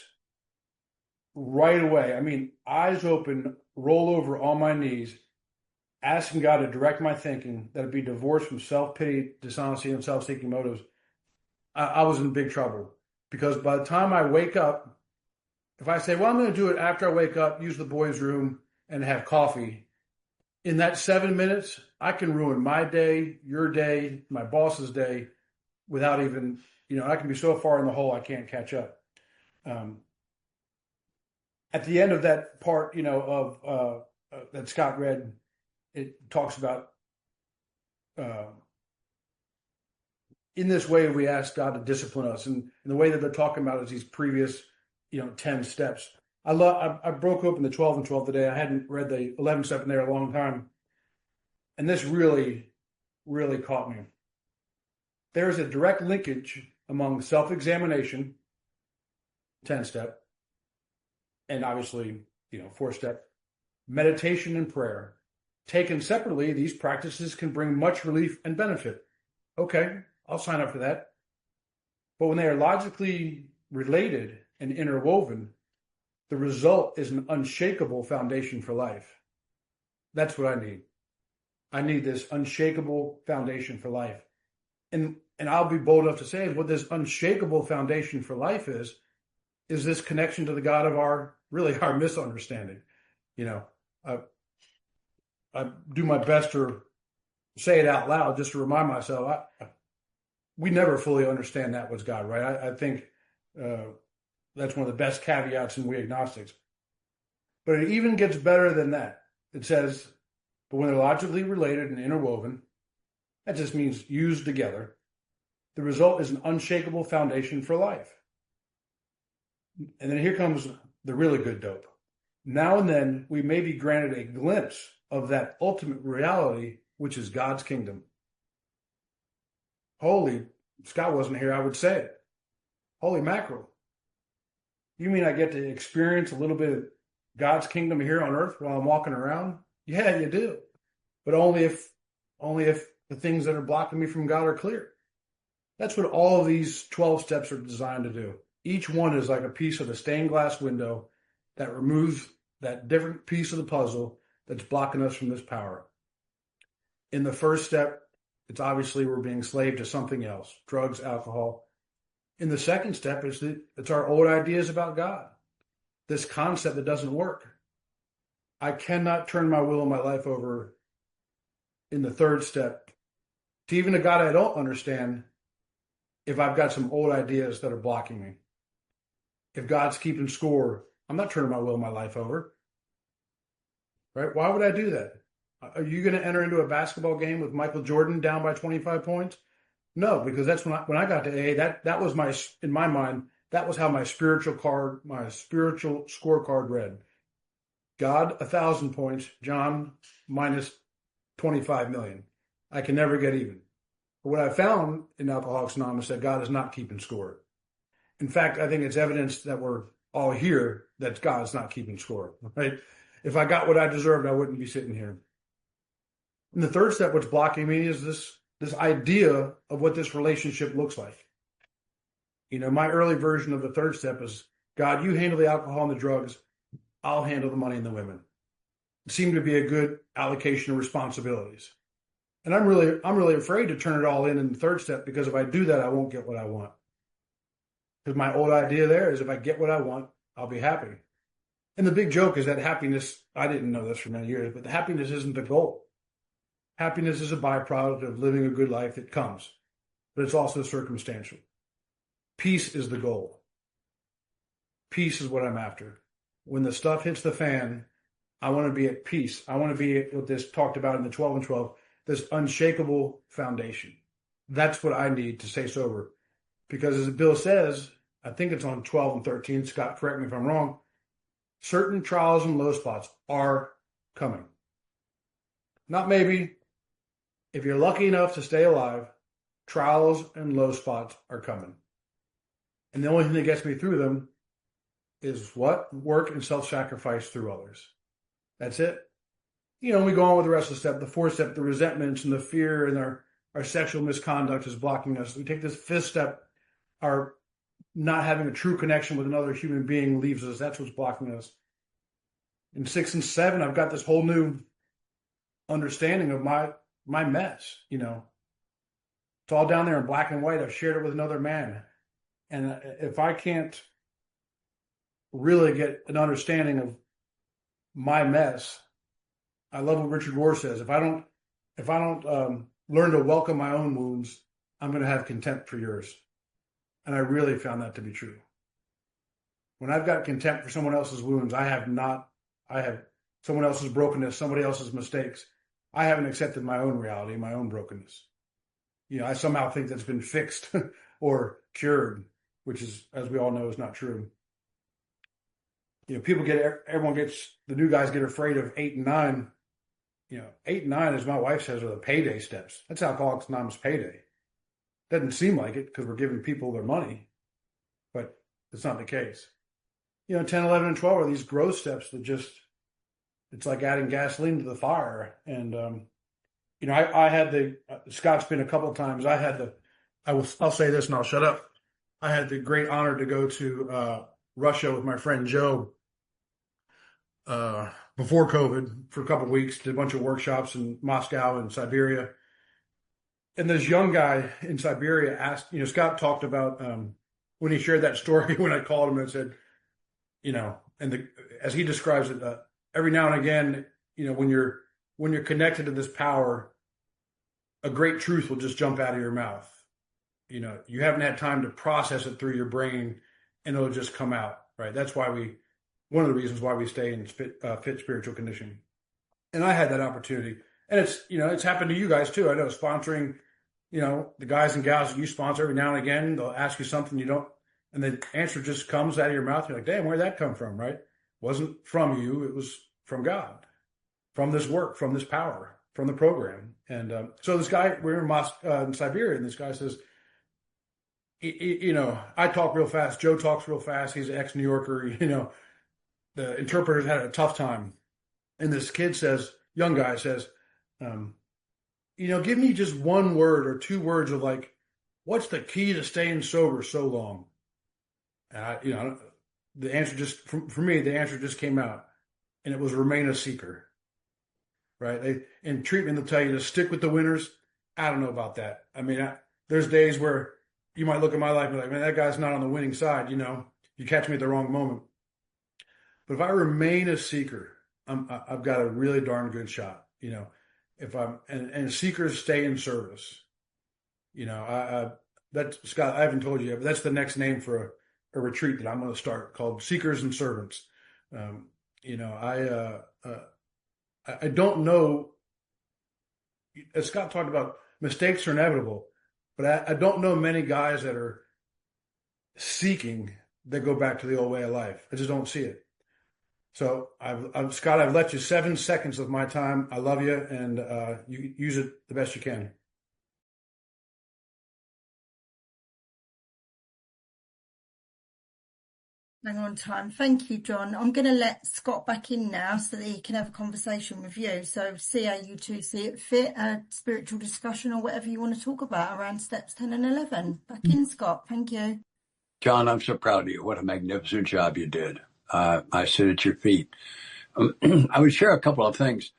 Speaker 3: right away, eyes open, roll over on my knees, asking God to direct my thinking, that it be divorced from self-pity, dishonesty, and self-seeking motives, I was in big trouble. Because by the time I wake up, if I say, well, I'm going to do it after I wake up, use the boys' room, and have coffee, in that 7 minutes, I can ruin my day, your day, my boss's day, without even, I can be so far in the hole I can't catch up. at the end of that part, that Scott read, it talks about in this way we ask God to discipline us, and the way that they're talking about is these previous 10 steps. I broke open the 12 and 12 today. I hadn't read the 11 step in there a long time, and this really, really caught me. There is a direct linkage among self-examination, 10 step, and obviously 4 step, meditation and prayer. Taken separately, these practices can bring much relief and benefit. Okay, I'll sign up for that. But when they are logically related and interwoven, the result is an unshakable foundation for life. That's what I need. I need this unshakable foundation for life. And I'll be bold enough to say what this unshakable foundation for life is this connection to the God of our misunderstanding. I do my best to say it out loud just to remind myself, we never fully understand that was God, right? I think that's one of the best caveats in we agnostics. But it even gets better than that. It says, but when they're logically related and interwoven, that just means used together, the result is an unshakable foundation for life. And then here comes the really good dope. Now and then, we may be granted a glimpse of that ultimate reality, which is God's kingdom. Holy, if Scott wasn't here, I would say it. Holy mackerel. You mean I get to experience a little bit of God's kingdom here on earth while I'm walking around? Yeah, you do. But only if the things that are blocking me from God are clear. That's what all of these 12 steps are designed to do. Each one is like a piece of the stained glass window that removes that different piece of the puzzle that's blocking us from this power. In the first step, it's obviously we're being slave to something else, drugs, alcohol. In the second step, it's our old ideas about God, this concept that doesn't work. I cannot turn my will and my life over in the third step to even a God I don't understand if I've got some old ideas that are blocking me. If God's keeping score, I'm not turning my will and my life over. Right? Why would I do that? Are you going to enter into a basketball game with Michael Jordan down by 25 points? No, because that's when I got to AA, that was in my mind, that was how my spiritual scorecard read. God, 1,000 points. John, minus 25 million. I can never get even. But what I found in Alcoholics Anonymous is that God is not keeping score. In fact, I think it's evidence that we're all here that God's not keeping score, right? If I got what I deserved, I wouldn't be sitting here. And the third step, what's blocking me, is this idea of what this relationship looks like. My early version of the third step is, God, you handle the alcohol and the drugs. I'll handle the money and the women. It seemed to be a good allocation of responsibilities. And I'm really afraid to turn it all in the third step, because if I do that, I won't get what I want. Because my old idea there is if I get what I want, I'll be happy. And the big joke is that happiness, I didn't know this for many years, but the happiness isn't the goal. Happiness is a byproduct of living a good life that comes, but it's also circumstantial. Peace is the goal. Peace is what I'm after. When the stuff hits the fan, I want to be at peace. I want to be at what this talked about in the 12 and 12, this unshakable foundation. That's what I need to stay sober. Because as Bill says, I think it's on 12 and 13, Scott, correct me if I'm wrong, certain trials and low spots are coming. Not maybe. If you're lucky enough to stay alive, trials and low spots are coming. And the only thing that gets me through them is what? Work and self-sacrifice through others. That's it. We go on with the rest of the step. The fourth step, the resentments and the fear and our sexual misconduct is blocking us. We take this fifth step, our not having a true connection with another human being leaves us. That's what's blocking us. In 6 and 7, I've got this whole new understanding of my mess. It's all down there in black and white. I've shared it with another man. And if I can't really get an understanding of my mess, I love what Richard Rohr says. If I don't learn to welcome my own wounds, I'm going to have contempt for yours. And I really found that to be true. When I've got contempt for someone else's wounds, I have someone else's brokenness, somebody else's mistakes. I haven't accepted my own reality, my own brokenness. I somehow think that's been fixed or cured, which is, as we all know, is not true. The new guys get afraid of 8 and 9. 8 and 9, as my wife says, are the payday steps. That's Alcoholics Anonymous payday. Doesn't seem like it because we're giving people their money, but it's not the case. 10, 11, and 12 are these growth steps that it's like adding gasoline to the fire. And, I had Scott's been a couple of times. I'll say this and I'll shut up. I had the great honor to go to Russia with my friend Joe before COVID for a couple of weeks, did a bunch of workshops in Moscow and Siberia. And this young guy in Siberia asked, Scott talked about when he shared that story, when I called him and said, as he describes it, every now and again, when you're connected to this power, a great truth will just jump out of your mouth. You haven't had time to process it through your brain, and it'll just come out, right? That's one of the reasons why we stay in fit spiritual condition. And I had that opportunity, and it's happened to you guys too. I know sponsoring, the guys and gals that you sponsor, every now and again, they'll ask you something you don't, and the answer just comes out of your mouth. You're like, damn, where'd that come from, right? It wasn't from you. It was from God, from this work, from this power, from the program. And so this guy, we're in Siberia, and this guy says, I talk real fast. Joe talks real fast. He's an ex-New Yorker. The interpreter's had a tough time. And this young guy says, give me just one word or two words of like, what's the key to staying sober so long? And the answer for me, the answer just came out, and it was remain a seeker, right? In treatment, they'll tell you to stick with the winners. I don't know about that. I mean, there's days where you might look at my life and be like, man, that guy's not on the winning side. You catch me at the wrong moment. But if I remain a seeker, I've got a really darn good shot. And seekers stay in service. Scott, I haven't told you yet, but that's the next name for a retreat that I'm going to start called Seekers and Servants. I don't know. As Scott talked about, mistakes are inevitable, but I don't know many guys that are seeking that go back to the old way of life. I just don't see it. So Scott, I've let you 7 seconds of my time. I love you, and you use it the best you can.
Speaker 1: Hang on time. Thank you, John. I'm going to let Scott back in now so that he can have a conversation with you. So see how you two see it fit, a spiritual discussion or whatever you want to talk about around steps 10 and 11. Back in, Scott. Thank you.
Speaker 2: John, I'm so proud of you. What a magnificent job you did. I sit at your feet. I would share a couple of things.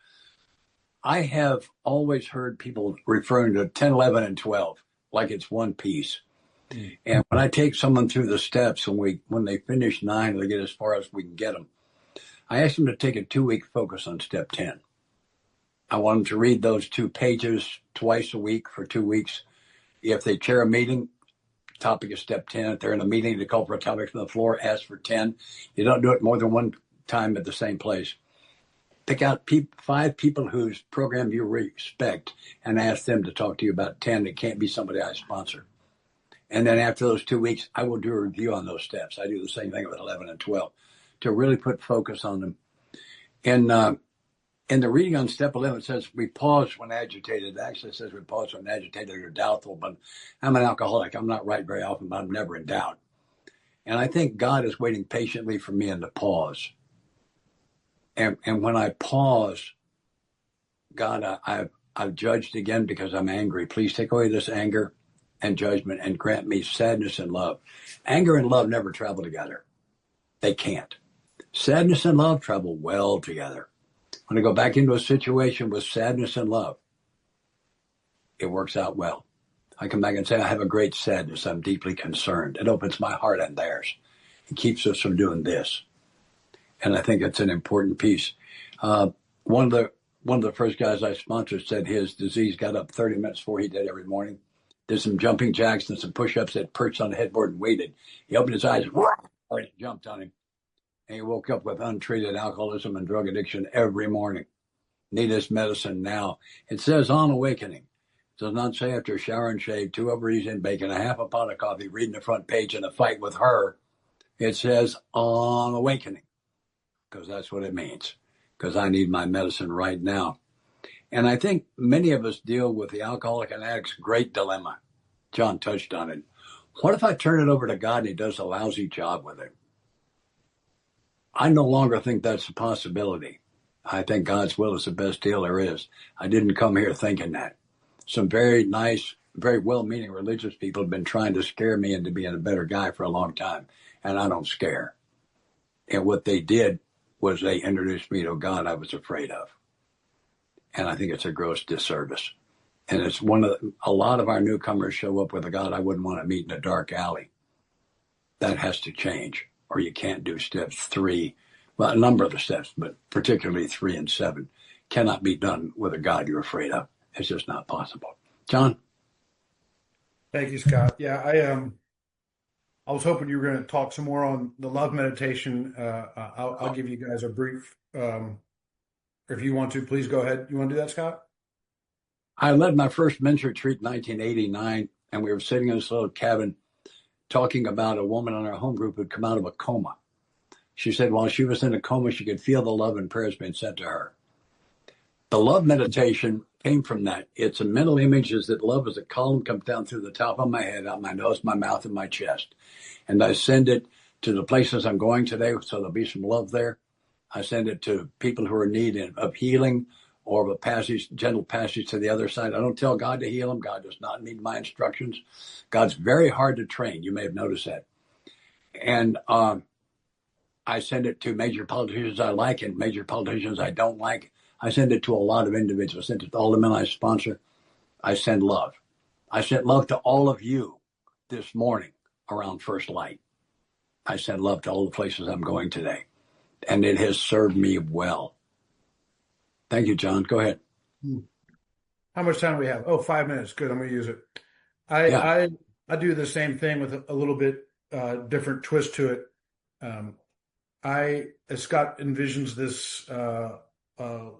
Speaker 2: I have always heard people referring to 10, 11, and 12 like it's one piece. And when I take someone through the steps, when they finish 9, they get as far as we can get them, I ask them to take a 2-week focus on step 10. I want them to read those 2 pages twice a week for 2 weeks. If they chair a meeting, topic is step 10. If they're in a meeting, they call for a topic from the floor, ask for 10. You don't do it more than one time at the same place. Pick out 5 people whose program you respect and ask them to talk to you about 10. It can't be somebody I sponsor. And then after those 2 weeks, I will do a review on those steps. I do the same thing with 11 and 12 to really put focus on them. And in the reading on step 11, it says we pause when agitated. It actually says we pause when agitated or doubtful. But I'm an alcoholic. I'm not right very often, but I'm never in doubt. And I think God is waiting patiently for me in the pause. And when I pause, God, I've judged again because I'm angry. Please take away this anger and judgment and grant me sadness and love. Anger and love never travel together. They can't. Sadness and love travel well together. When I go back into a situation with sadness and love, it works out well. I come back and say, I have a great sadness. I'm deeply concerned. It opens my heart and theirs. It keeps us from doing this. And I think it's an important piece. One of the first guys I sponsored said his disease got up 30 minutes before he did every morning. Did some jumping jacks and some push-ups that perched on the headboard and waited. He opened his eyes, already jumped on him. And he woke up with untreated alcoholism and drug addiction every morning. Need his medicine now. It says on awakening. It does not say after shower and shave, 2 ovaries in bacon, a half a pot of coffee, reading the front page in a fight with her. It says on awakening, because that's what it means, because I need my medicine right now. And I think many of us deal with the alcoholic and addict's great dilemma. John touched on it. What if I turn it over to God and he does a lousy job with it? I no longer think that's a possibility. I think God's will is the best deal there is. I didn't come here thinking that. Some very nice, very well-meaning religious people have been trying to scare me into being a better guy for a long time, and I don't scare. And what they did was they introduced me to a God I was afraid of. And I think it's a gross disservice. And it's a lot of our newcomers show up with a God I wouldn't want to meet in a dark alley. That has to change, or you can't do steps 3. Well, a number of the steps, but particularly 3 and 7, cannot be done with a God you're afraid of. It's just not possible. John?
Speaker 3: Thank you, Scott. Yeah, I was hoping you were going to talk some more on the love meditation. I'll give you guys a brief. If you want to, please go ahead. You want to do that, Scott?
Speaker 2: I led my first men's retreat in 1989, and we were sitting in this little cabin talking about a woman in our home group who'd come out of a coma. She said while she was in a coma, she could feel the love and prayers being sent to her. The love meditation came from that. It's a mental image is that love as a column comes down through the top of my head, out my nose, my mouth, and my chest. And I send it to the places I'm going today, so there'll be some love there. I send it to people who are in need of healing or of a passage, gentle passage to the other side. I don't tell God to heal them. God does not need my instructions. God's very hard to train. You may have noticed that. And I send it to major politicians I like and major politicians I don't like. I send it to a lot of individuals. I send it to all the men I sponsor. I send love. I sent love to all of you this morning around First Light. I send love to all the places I'm going today. And it has served me well. Thank you, John. Go ahead.
Speaker 3: How much time do we have? Oh, 5 minutes. Good. I'm going to use it. I do the same thing with a little bit different twist to it. As Scott envisions this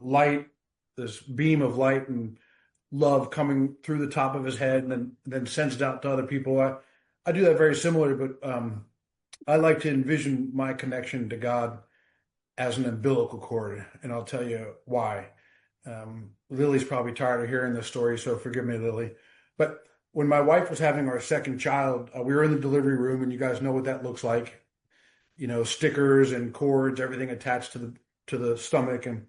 Speaker 3: light, this beam of light and love coming through the top of his head and then sends it out to other people. I do that very similar, but I like to envision my connection to God as an umbilical cord, and I'll tell you why. Lily's probably tired of hearing this story, so forgive me, Lily. But when my wife was having our second child, we were in the delivery room, and you guys know what that looks like. You know, stickers and cords, everything attached to the stomach, and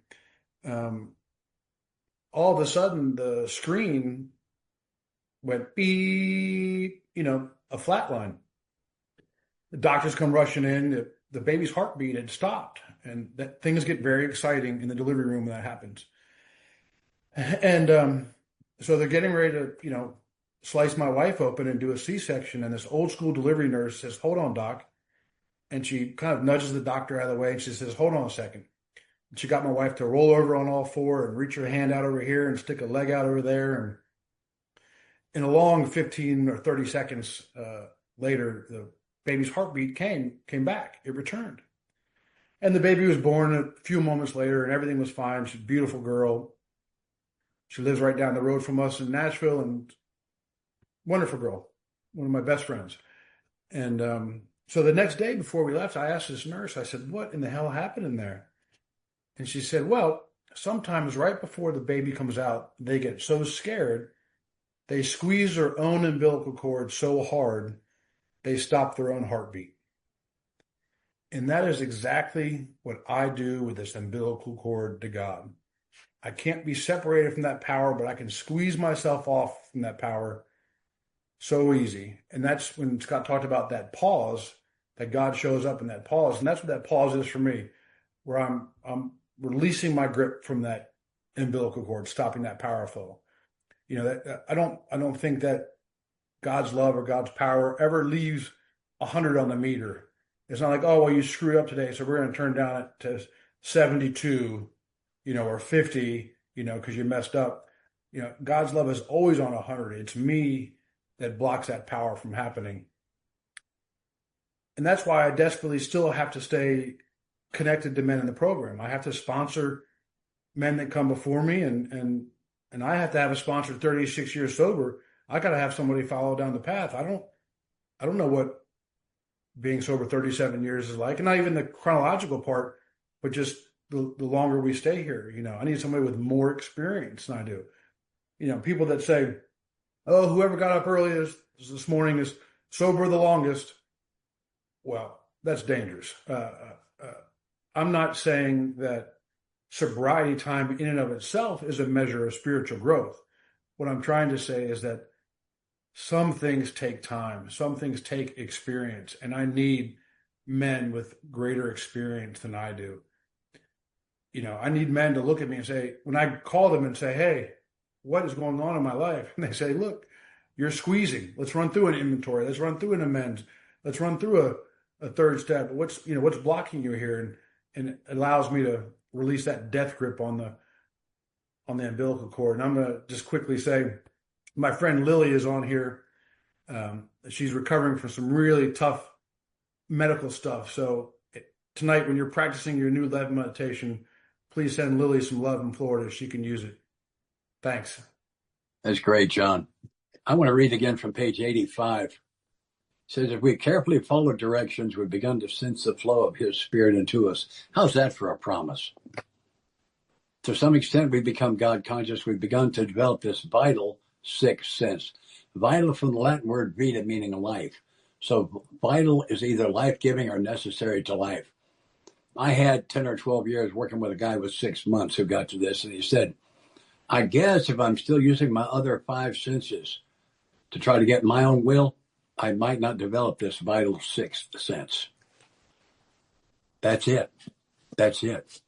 Speaker 3: all of a sudden the screen went beep. You know, a flat line. The doctors come rushing in. The baby's heartbeat had stopped, and that things get very exciting in the delivery room when that happens. And so they're getting ready to, slice my wife open and do a C-section. And this old school delivery nurse says, "Hold on, doc." And she kind of nudges the doctor out of the way. And she says, "Hold on a second." And she got my wife to roll over on all four and reach her hand out over here and stick a leg out over there. And in a long 15 or 30 seconds later, the baby's heartbeat came back. It returned. And the baby was born a few moments later, and everything was fine. She's a beautiful girl. She lives right down the road from us in Nashville, and wonderful girl, one of my best friends. And so the next day before we left, I asked this nurse, I said, "What in the hell happened in there?" And she said, "Well, sometimes right before the baby comes out, they get so scared, they squeeze their own umbilical cord so hard, they stop their own heartbeat." And that is exactly what I do with this umbilical cord to God. I can't be separated from that power, but I can squeeze myself off from that power so easy. And that's when Scott talked about that pause, that God shows up in that pause. And that's what that pause is for me, where I'm releasing my grip from that umbilical cord, stopping that power flow. That I don't think that God's love or God's power ever leaves 100 on the meter. It's not like, "Oh, well, you screwed up today, so we're going to turn down it to 72, or 50, because you messed up." God's love is always on 100. It's me that blocks that power from happening. that's why I desperately still have to stay connected to men in the program. I have to sponsor men that come before me, and I have to have a sponsor 36 years sober. I got to have somebody follow down the path. I don't know what being sober 37 years is like, and not even the chronological part, but just the longer we stay here. I need somebody with more experience than I do. People that say, "Oh, whoever got up early this morning is sober the longest." Well, that's dangerous. I'm not saying that sobriety time in and of itself is a measure of spiritual growth. What I'm trying to say is that some things take time, some things take experience, and I need men with greater experience than I do. I need men to look at me and say, when I call them and say, "Hey, what is going on in my life?" And they say, "Look, you're squeezing. Let's run through an inventory. Let's run through an amends. Let's run through a third step. What's blocking you here?" And it allows me to release that death grip on the umbilical cord. And I'm going to just quickly say, my friend Lily is on here. She's recovering from some really tough medical stuff. So tonight, when you're practicing your new love meditation, please send Lily some love in Florida. She can use it. Thanks.
Speaker 2: That's great, John. I want to read again from page 85. It says, if we carefully follow directions, we've begun to sense the flow of his spirit into us. How's that for a promise? To some extent, we've become God conscious. We've begun to develop this vital sixth sense. Vital from the Latin word vita, meaning life. So vital is either life-giving or necessary to life. I had 10 or 12 years working with a guy with 6 months who got to this, and he said, I guess if I'm still using my other 5 senses to try to get my own will, I might not develop this vital sixth sense. That's it. That's it.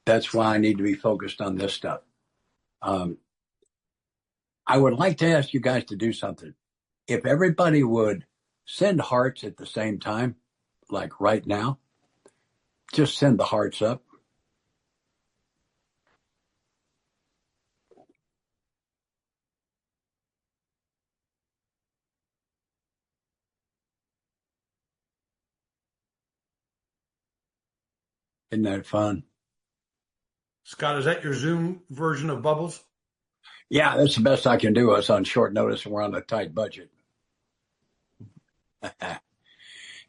Speaker 2: That's why I need to be focused on this stuff. I would like to ask you guys to do something. If everybody would send hearts at the same time, like right now, just send the hearts up. Isn't that fun?
Speaker 3: Scott, is that your Zoom version of Bubbles?
Speaker 2: Yeah, that's the best I can do. Us on short notice, and we're on a tight budget.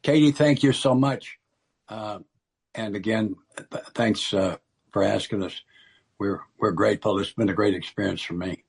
Speaker 2: Katie, thank you so much. And again, thanks for asking us. We're grateful. It's been a great experience for me.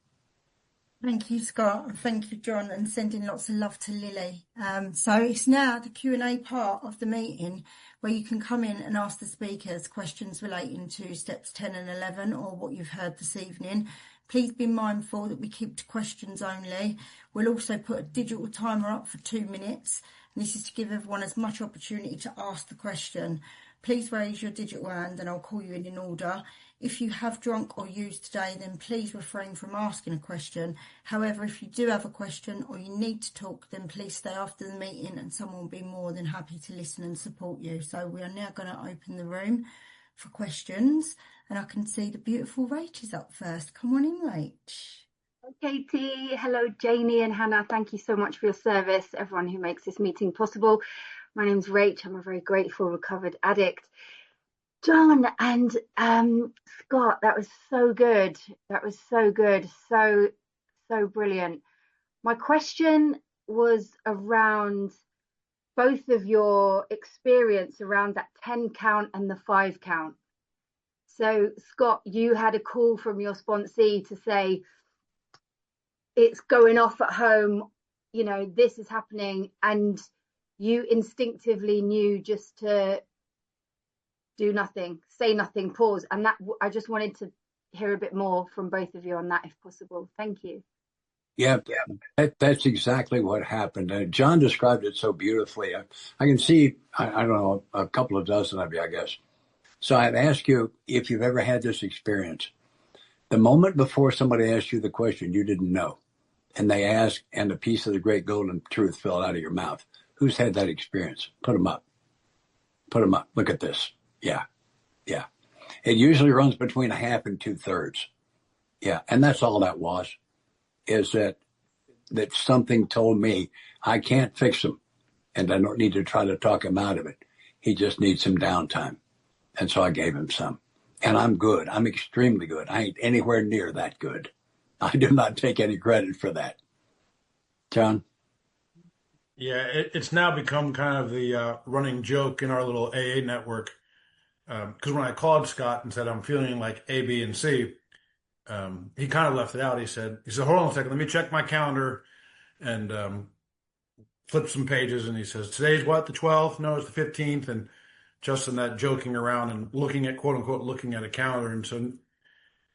Speaker 1: Thank you, Scott, and thank you, John, and sending lots of love to Lily. So it's now the Q&A part of the meeting where you can come in and ask the speakers questions relating to steps 10 and 11 or what you've heard this evening. Please be mindful that we keep to questions only. We'll also put a digital timer up for 2 minutes. And this is to give everyone as much opportunity to ask the question. Please raise your digital hand and I'll call you in order. If you have drunk or used today, then please refrain from asking a question. However, if you do have a question or you need to talk, then please stay after the meeting and someone will be more than happy to listen and support you. So we are now going to open the room for questions. And I can see the beautiful Rach is up first. Come on in, Rach.
Speaker 4: Katie, hello Janie and Hannah, thank you so much for your service, everyone who makes this meeting possible. My name's Rach, I'm a very grateful recovered addict. John and Scott, that was so good. That was so good, so brilliant. My question was around both of your experience around that 10 count and the 5 count. So Scott, you had a call from your sponsee to say, it's going off at home, this is happening, and you instinctively knew just to do nothing, say nothing, pause. And that I just wanted to hear a bit more from both of you on that, if possible. Thank you.
Speaker 2: Yeah, that's exactly what happened. John described it so beautifully. I can see, I don't know, a couple of dozen of you, I guess. So I'd ask you if you've ever had this experience. The moment before somebody asked you the question you didn't know, and they ask, and a piece of the great golden truth fell out of your mouth. Who's had that experience? Put them up. Put them up. Look at this. Yeah. It usually runs between a half and 2/3. Yeah. And that's all that was, is that something told me I can't fix them. and I don't need to try to talk him out of it. He just needs some downtime. And so I gave him some. And I'm good. I'm extremely good. I ain't anywhere near that good. I do not take any credit for that. John?
Speaker 3: Yeah, it's now become kind of the running joke in our little AA network. Because when I called Scott and said I'm feeling like A, B, and C, he kind of left it out. He said, hold on a second, let me check my calendar and flip some pages. And he says, today's what, the 12th? No, it's the 15th. And just in that joking around and looking at, quote unquote, looking at a calendar. And so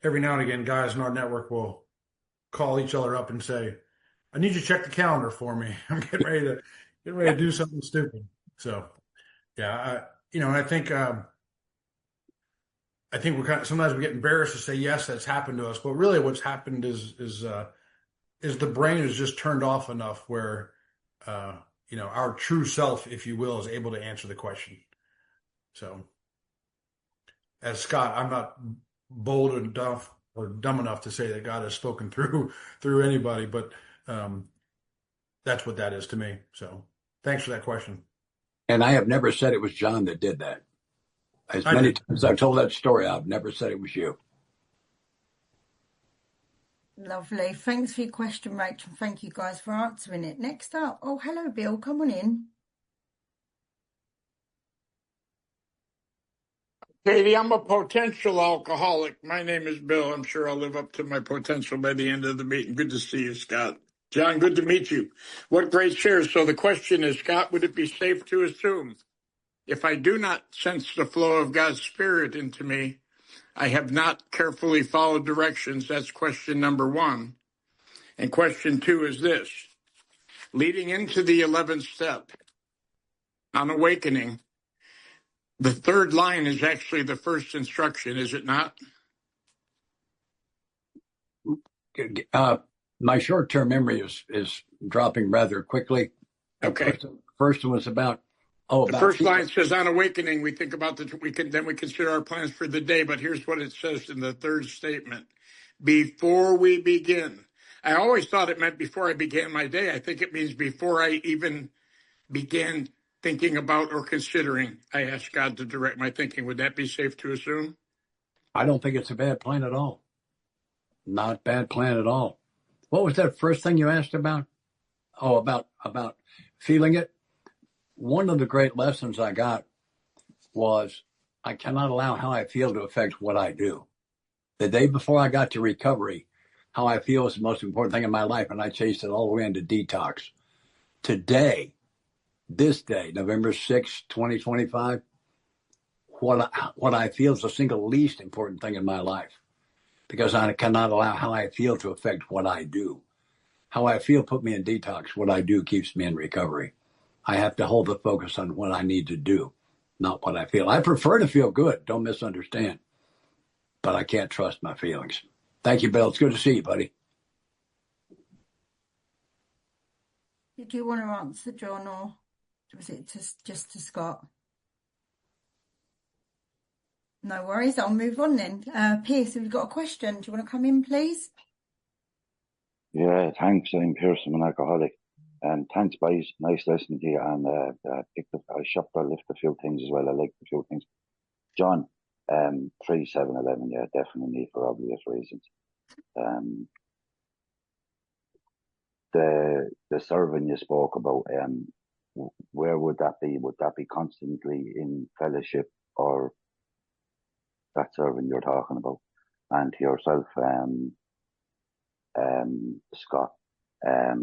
Speaker 3: every now and again, guys in our network will call each other up and say, I need you to check the calendar for me. I'm getting ready to do something stupid. So, yeah, and I think we're sometimes we get embarrassed to say yes, that's happened to us, but really what's happened is the brain is just turned off enough where our true self, if you will, is able to answer the question. So, as Scott, I'm not bold enough or dumb enough to say that God has spoken through anybody, but that's what that is to me. So, thanks for that question.
Speaker 2: And I have never said it was John that did that. As many times I've told that story, I've never said it was you.
Speaker 1: Lovely. Thanks for your question, Rachel. Thank you guys for answering it. Next up, oh, hello, Bill. Come on in.
Speaker 5: Katie, I'm a potential alcoholic. My name is Bill. I'm sure I'll live up to my potential by the end of the meeting. Good to see you, Scott. John, good to meet you. What great shares. So the question is, Scott, would it be safe to assume if I do not sense the flow of God's Spirit into me, I have not carefully followed directions? That's question number one. And question two is this. Leading into the 11th step on awakening, the third line is actually the first instruction, is it not?
Speaker 2: My short-term memory is dropping rather quickly.
Speaker 5: Okay.
Speaker 2: First one was about
Speaker 5: the first line says on awakening, we think about we consider our plans for the day, but here's what it says in the third statement. Before we begin. I always thought it meant before I began my day. I think it means before I even began thinking about or considering, I asked God to direct my thinking. Would that be safe to assume?
Speaker 2: I don't think it's a bad plan at all. Not bad plan at all. What was that first thing you asked about? Oh, about feeling it. One of the great lessons I got was I cannot allow how I feel to affect what I do. The day before I got to recovery, how I feel is the most important thing in my life, and I chased it all the way into detox. Today, this day, November 6, 2025, what I feel is the single least important thing in my life, because I cannot allow how I feel to affect what I do. How I feel put me in detox. What I do keeps me in recovery. I have to hold the focus on what I need to do, not what I feel. I prefer to feel good. Don't misunderstand. But I can't trust my feelings. Thank you, Bill. It's good to see you, buddy.
Speaker 1: Did you want to answer, John, or was it just to Scott? No worries. I'll move on then. Pierce, have you got a question? Do you want to come in, please?
Speaker 6: Yeah, thanks. I'm Pierce. I'm an alcoholic. And thanks, boys. Nice listening to you. And I shopped or lifted a few things as well. I liked a few things. John, 3-7-11, yeah, definitely for obvious reasons. The serving you spoke about, where would that be? Would that be constantly in fellowship, or that serving you're talking about? And to yourself, Scott,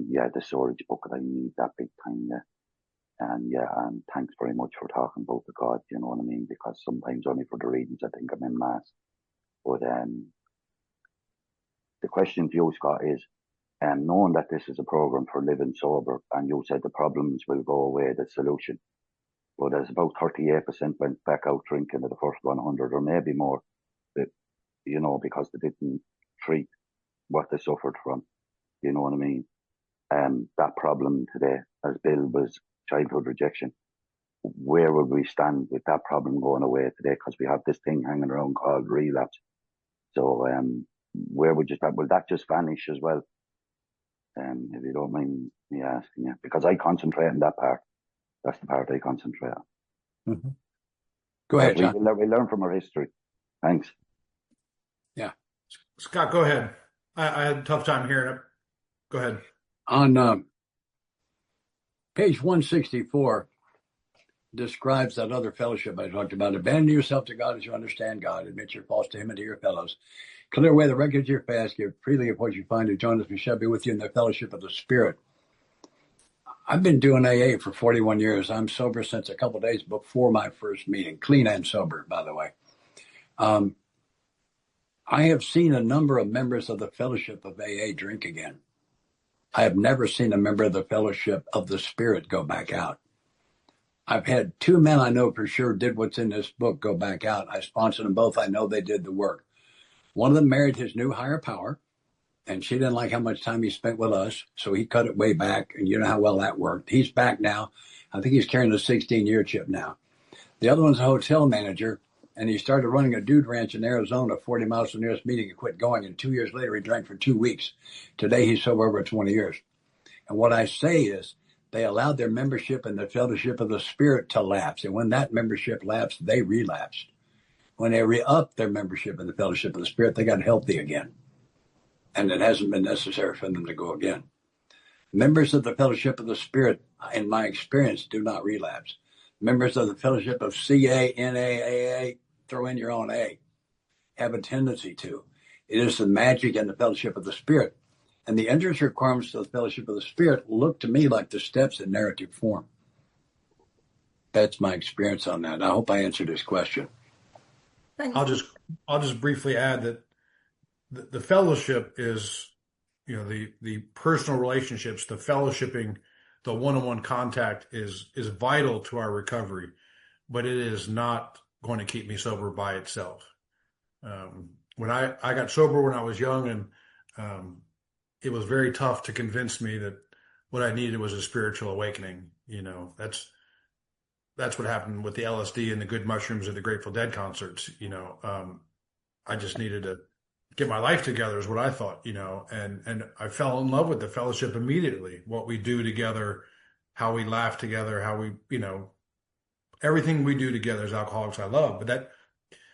Speaker 6: yeah, the storage bucket, I need that big time, yeah. And thanks very much for talking about the God, you know what I mean? Because sometimes only for the readings I think I'm in mass. But the question to you, Scott, is knowing that this is a program for living sober, and you said the problems will go away, the solution. But as about 38% went back out drinking at the first 100, or maybe more, you know, because they didn't treat what they suffered from. You know what I mean? That problem today, as Bill was childhood rejection, where would we stand with that problem going away today? Because we have this thing hanging around called relapse. So where would you start? Will that just vanish as well? If you don't mind me asking you, because I concentrate on that part. That's the part they concentrate on.
Speaker 2: Mm-hmm. Go ahead, John.
Speaker 6: We learn from our history. Thanks.
Speaker 2: Yeah.
Speaker 3: Scott, go ahead. I had a tough time hearing it. Go ahead.
Speaker 2: On page 164 describes that other fellowship I talked about. Abandon yourself to God as you understand God. Admit your faults to him and to your fellows. Clear away the wreckage of your past. Give freely of what you find to join us. We shall be with you in the fellowship of the Spirit. I've been doing AA for 41 years. I'm sober since a couple of days before my first meeting. Clean and sober, by the way. I have seen a number of members of the fellowship of AA drink again. I have never seen a member of the fellowship of the Spirit go back out. I've had two men I know for sure did what's in this book go back out. I sponsored them both. I know they did the work. One of them married his new higher power, and she didn't like how much time he spent with us, so he cut it way back, and you know how well that worked. He's back now. I think he's carrying a 16-year chip now. The other one's a hotel manager, and he started running a dude ranch in Arizona, 40 miles from the nearest meeting, and quit going, and 2 years later he drank for 2 weeks. Today he's sober over 20 years. And what I say is they allowed their membership in the fellowship of the Spirit to lapse, and when that membership lapsed, they relapsed. When they re-upped their membership in the fellowship of the Spirit, they got healthy again. And it hasn't been necessary for them to go again. Members of the fellowship of the Spirit, in my experience, do not relapse. Members of the fellowship of CA, NA, AA, throw in your own A, have a tendency to. It is the magic in the fellowship of the Spirit. And the entrance requirements of the fellowship of the Spirit look to me like the steps in narrative form. That's my experience on that. I hope I answered this question.
Speaker 1: Thanks.
Speaker 3: I'll just briefly add that the fellowship is, the personal relationships, the fellowshipping, the one-on-one contact is vital to our recovery, but it is not going to keep me sober by itself. When I got sober when I was young, and it was very tough to convince me that what I needed was a spiritual awakening. That's what happened with the LSD and the good mushrooms at the Grateful Dead concerts. I just needed to get my life together is what I thought, and I fell in love with the fellowship immediately. What we do together, how we laugh together, how we, everything we do together as alcoholics, I love, but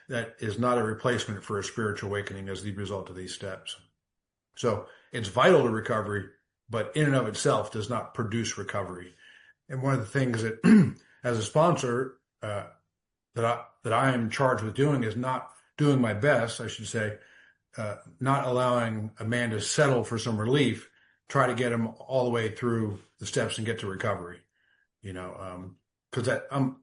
Speaker 3: that is not a replacement for a spiritual awakening as the result of these steps. So it's vital to recovery, but in and of itself does not produce recovery. And one of the things that as a sponsor, that I am charged with doing is not doing my best, I should say, not allowing a man to settle for some relief, try to get him all the way through the steps and get to recovery, because I'm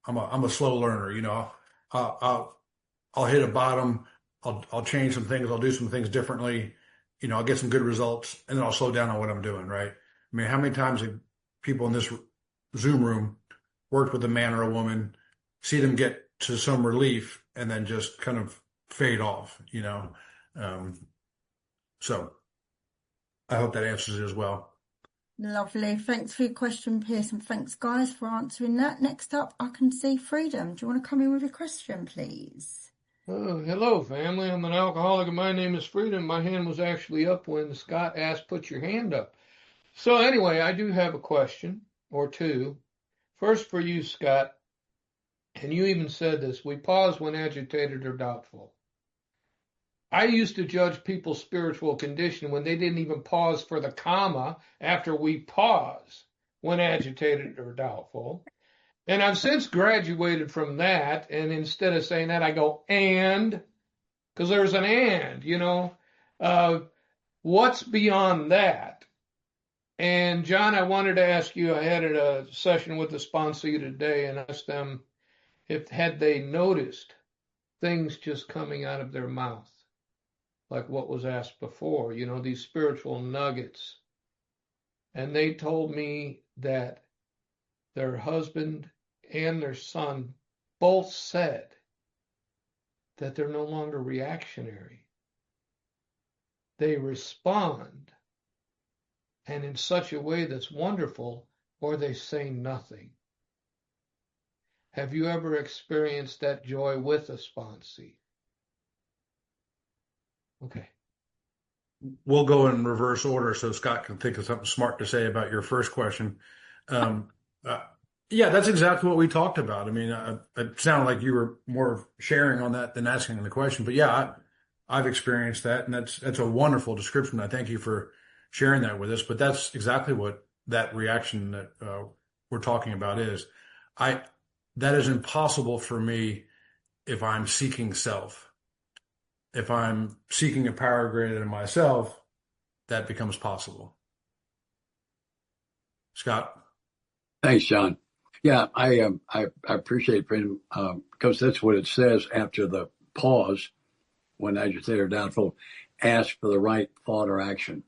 Speaker 3: a slow learner, I'll hit a bottom, I'll change some things, I'll do some things differently, I'll get some good results, and then I'll slow down on what I'm doing, right? I mean, how many times have people in this Zoom room worked with a man or a woman, see them get to some relief, and then just kind of fade off, so I hope that answers it as well.
Speaker 1: Lovely. Thanks for your question, Pierce, and thanks, guys, for answering that. Next up, I can see Freedom. Do you want to come in with a question, please?
Speaker 7: Hello, family. I'm an alcoholic, and my name is Freedom. My hand was actually up when Scott asked, put your hand up. So anyway, I do have a question or two. First for you, Scott, and you even said this, we pause when agitated or doubtful. I used to judge people's spiritual condition when they didn't even pause for the comma after we pause when agitated or doubtful. And I've since graduated from that, and instead of saying that, I go, and, because there's an and, what's beyond that? And John, I wanted to ask you, I had a session with the sponsor today and asked them had they noticed things just coming out of their mouth, like what was asked before, these spiritual nuggets. And they told me that their husband and their son both said that they're no longer reactionary. They respond, and in such a way that's wonderful, or they say nothing. Have you ever experienced that joy with a sponsee? Okay.
Speaker 3: We'll go in reverse order so Scott can think of something smart to say about your first question. Yeah, that's exactly what we talked about. I mean, it sounded like you were more sharing on that than asking the question. But yeah, I've experienced that, and that's a wonderful description. I thank you for sharing that with us. But that's exactly what that reaction that we're talking about is. I that is impossible for me if I'm seeking self. If I'm seeking a power greater than myself, that becomes possible. Scott?
Speaker 2: Thanks, John. Yeah, I appreciate freedom because that's what it says after the pause when agitated or doubtful, ask for the right thought or action.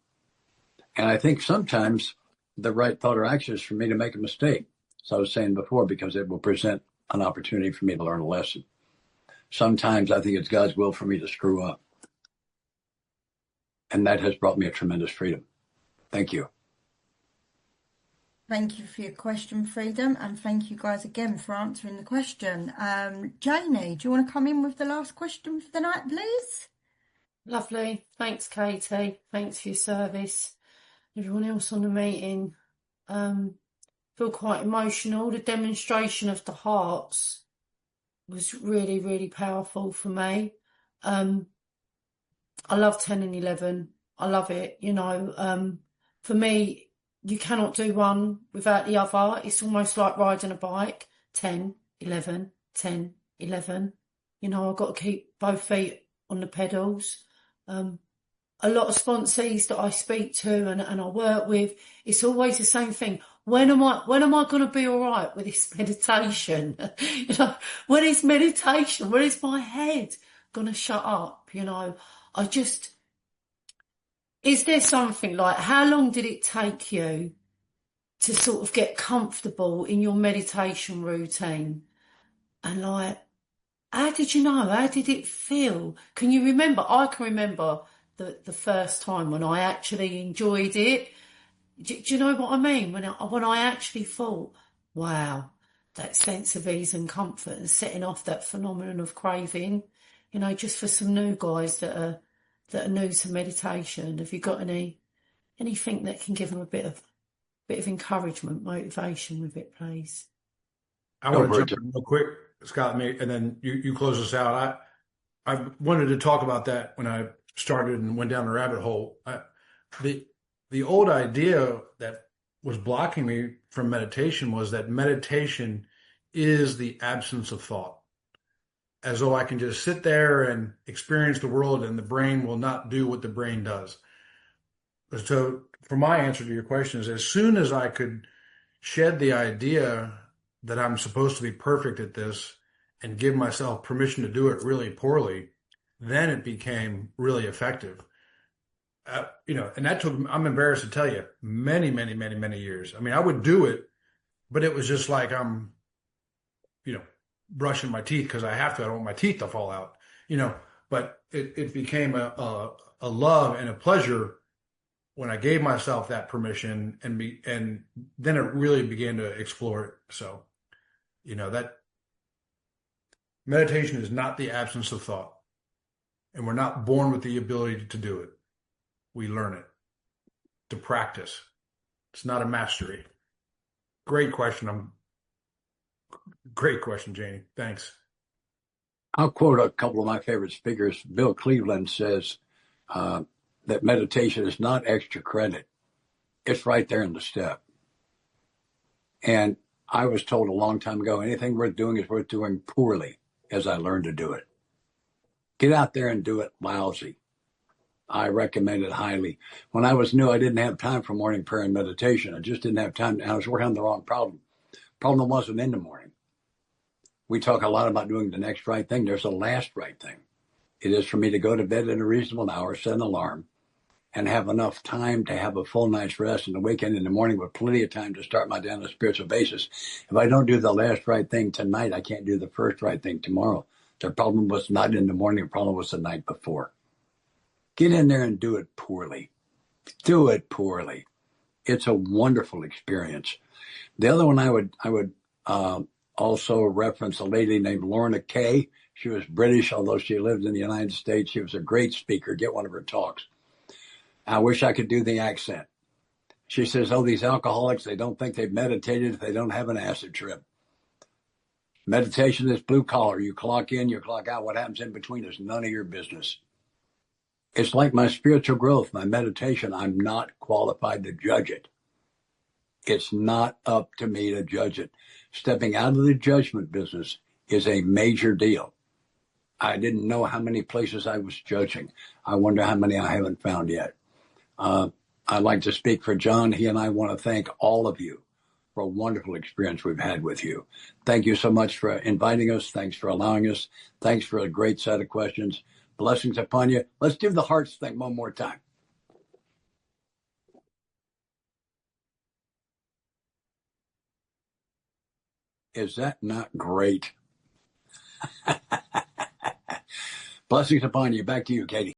Speaker 2: And I think sometimes the right thought or action is for me to make a mistake. As I was saying before, because it will present an opportunity for me to learn a lesson. Sometimes I think it's God's will for me to screw up. And that has brought me a tremendous freedom. Thank you.
Speaker 1: Thank you for your question, Freedom, and thank you guys again for answering the question. Janie, do you want to come in with the last question for the night, please?
Speaker 8: Lovely. Thanks, Katie. Thanks for your service. Everyone else on the meeting. Feel quite emotional. The demonstration of the hearts was really, really powerful for me. I love 10 and 11. I love it. For me, you cannot do one without the other. It's almost like riding a bike. 10, 11, 10, 11. I've got to keep both feet on the pedals. A lot of sponsees that I speak to and I work with, it's always the same thing. When am I going to be all right with this meditation? When is meditation? When is my head going to shut up? Is there something like, how long did it take you to sort of get comfortable in your meditation routine? And how did you know? How did it feel? Can you remember? I can remember the first time when I actually enjoyed it. Do you know what I mean? When I actually thought, wow, that sense of ease and comfort and setting off that phenomenon of craving, just for some new guys that are new to meditation. Have you got anything that can give them a bit of encouragement, motivation with it, please?
Speaker 3: I want to jump in real quick, Scott, and then you close us out. I wanted to talk about that when I started and went down the rabbit hole. The old idea that was blocking me from meditation was that meditation is the absence of thought, as though I can just sit there and experience the world and the brain will not do what the brain does. So for my answer to your question is, as soon as I could shed the idea that I'm supposed to be perfect at this and give myself permission to do it really poorly, then it became really effective. And that took, I'm embarrassed to tell you, many, many, many, many years. I mean, I would do it, but it was just like I'm, brushing my teeth because I have to. I don't want my teeth to fall out, but it became a love and a pleasure when I gave myself that permission and then it really began to explore it. So, that meditation is not the absence of thought, and we're not born with the ability to do it. We learn it to practice. It's not a mastery. Great question. Great question, Janie. Thanks.
Speaker 2: I'll quote a couple of my favorite speakers. Bill Cleveland says that meditation is not extra credit. It's right there in the step. And I was told a long time ago, anything worth doing is worth doing poorly, as I learned to do it. Get out there and do it lousy. I recommend it highly. When I was new, I didn't have time for morning prayer and meditation. I just didn't have time. I was working on the wrong problem. Problem wasn't in the morning. We talk a lot about doing the next right thing. There's a last right thing. It is for me to go to bed at a reasonable hour, set an alarm, and have enough time to have a full night's rest and to wake in the morning with plenty of time to start my day on a spiritual basis. If I don't do the last right thing tonight, I can't do the first right thing tomorrow. The problem was not in the morning. The problem was the night before. Get in there and do it poorly. Do it poorly. It's a wonderful experience. The other one I would also reference a lady named Lorna Kay. She was British, although she lived in the United States. She was a great speaker. Get one of her talks. I wish I could do the accent. She says, oh, these alcoholics, they don't think they've meditated if they don't have an acid trip. Meditation is blue collar. You clock in, you clock out. What happens in between is none of your business. It's like my spiritual growth, my meditation. I'm not qualified to judge it. It's not up to me to judge it. Stepping out of the judgment business is a major deal. I didn't know how many places I was judging. I wonder how many I haven't found yet. I'd like to speak for John. He and I want to thank all of you for a wonderful experience we've had with you. Thank you so much for inviting us. Thanks for allowing us. Thanks for a great set of questions. Blessings upon you. Let's do the hearts thing one more time. Is that not great? Blessings upon you. Back to you, Katie.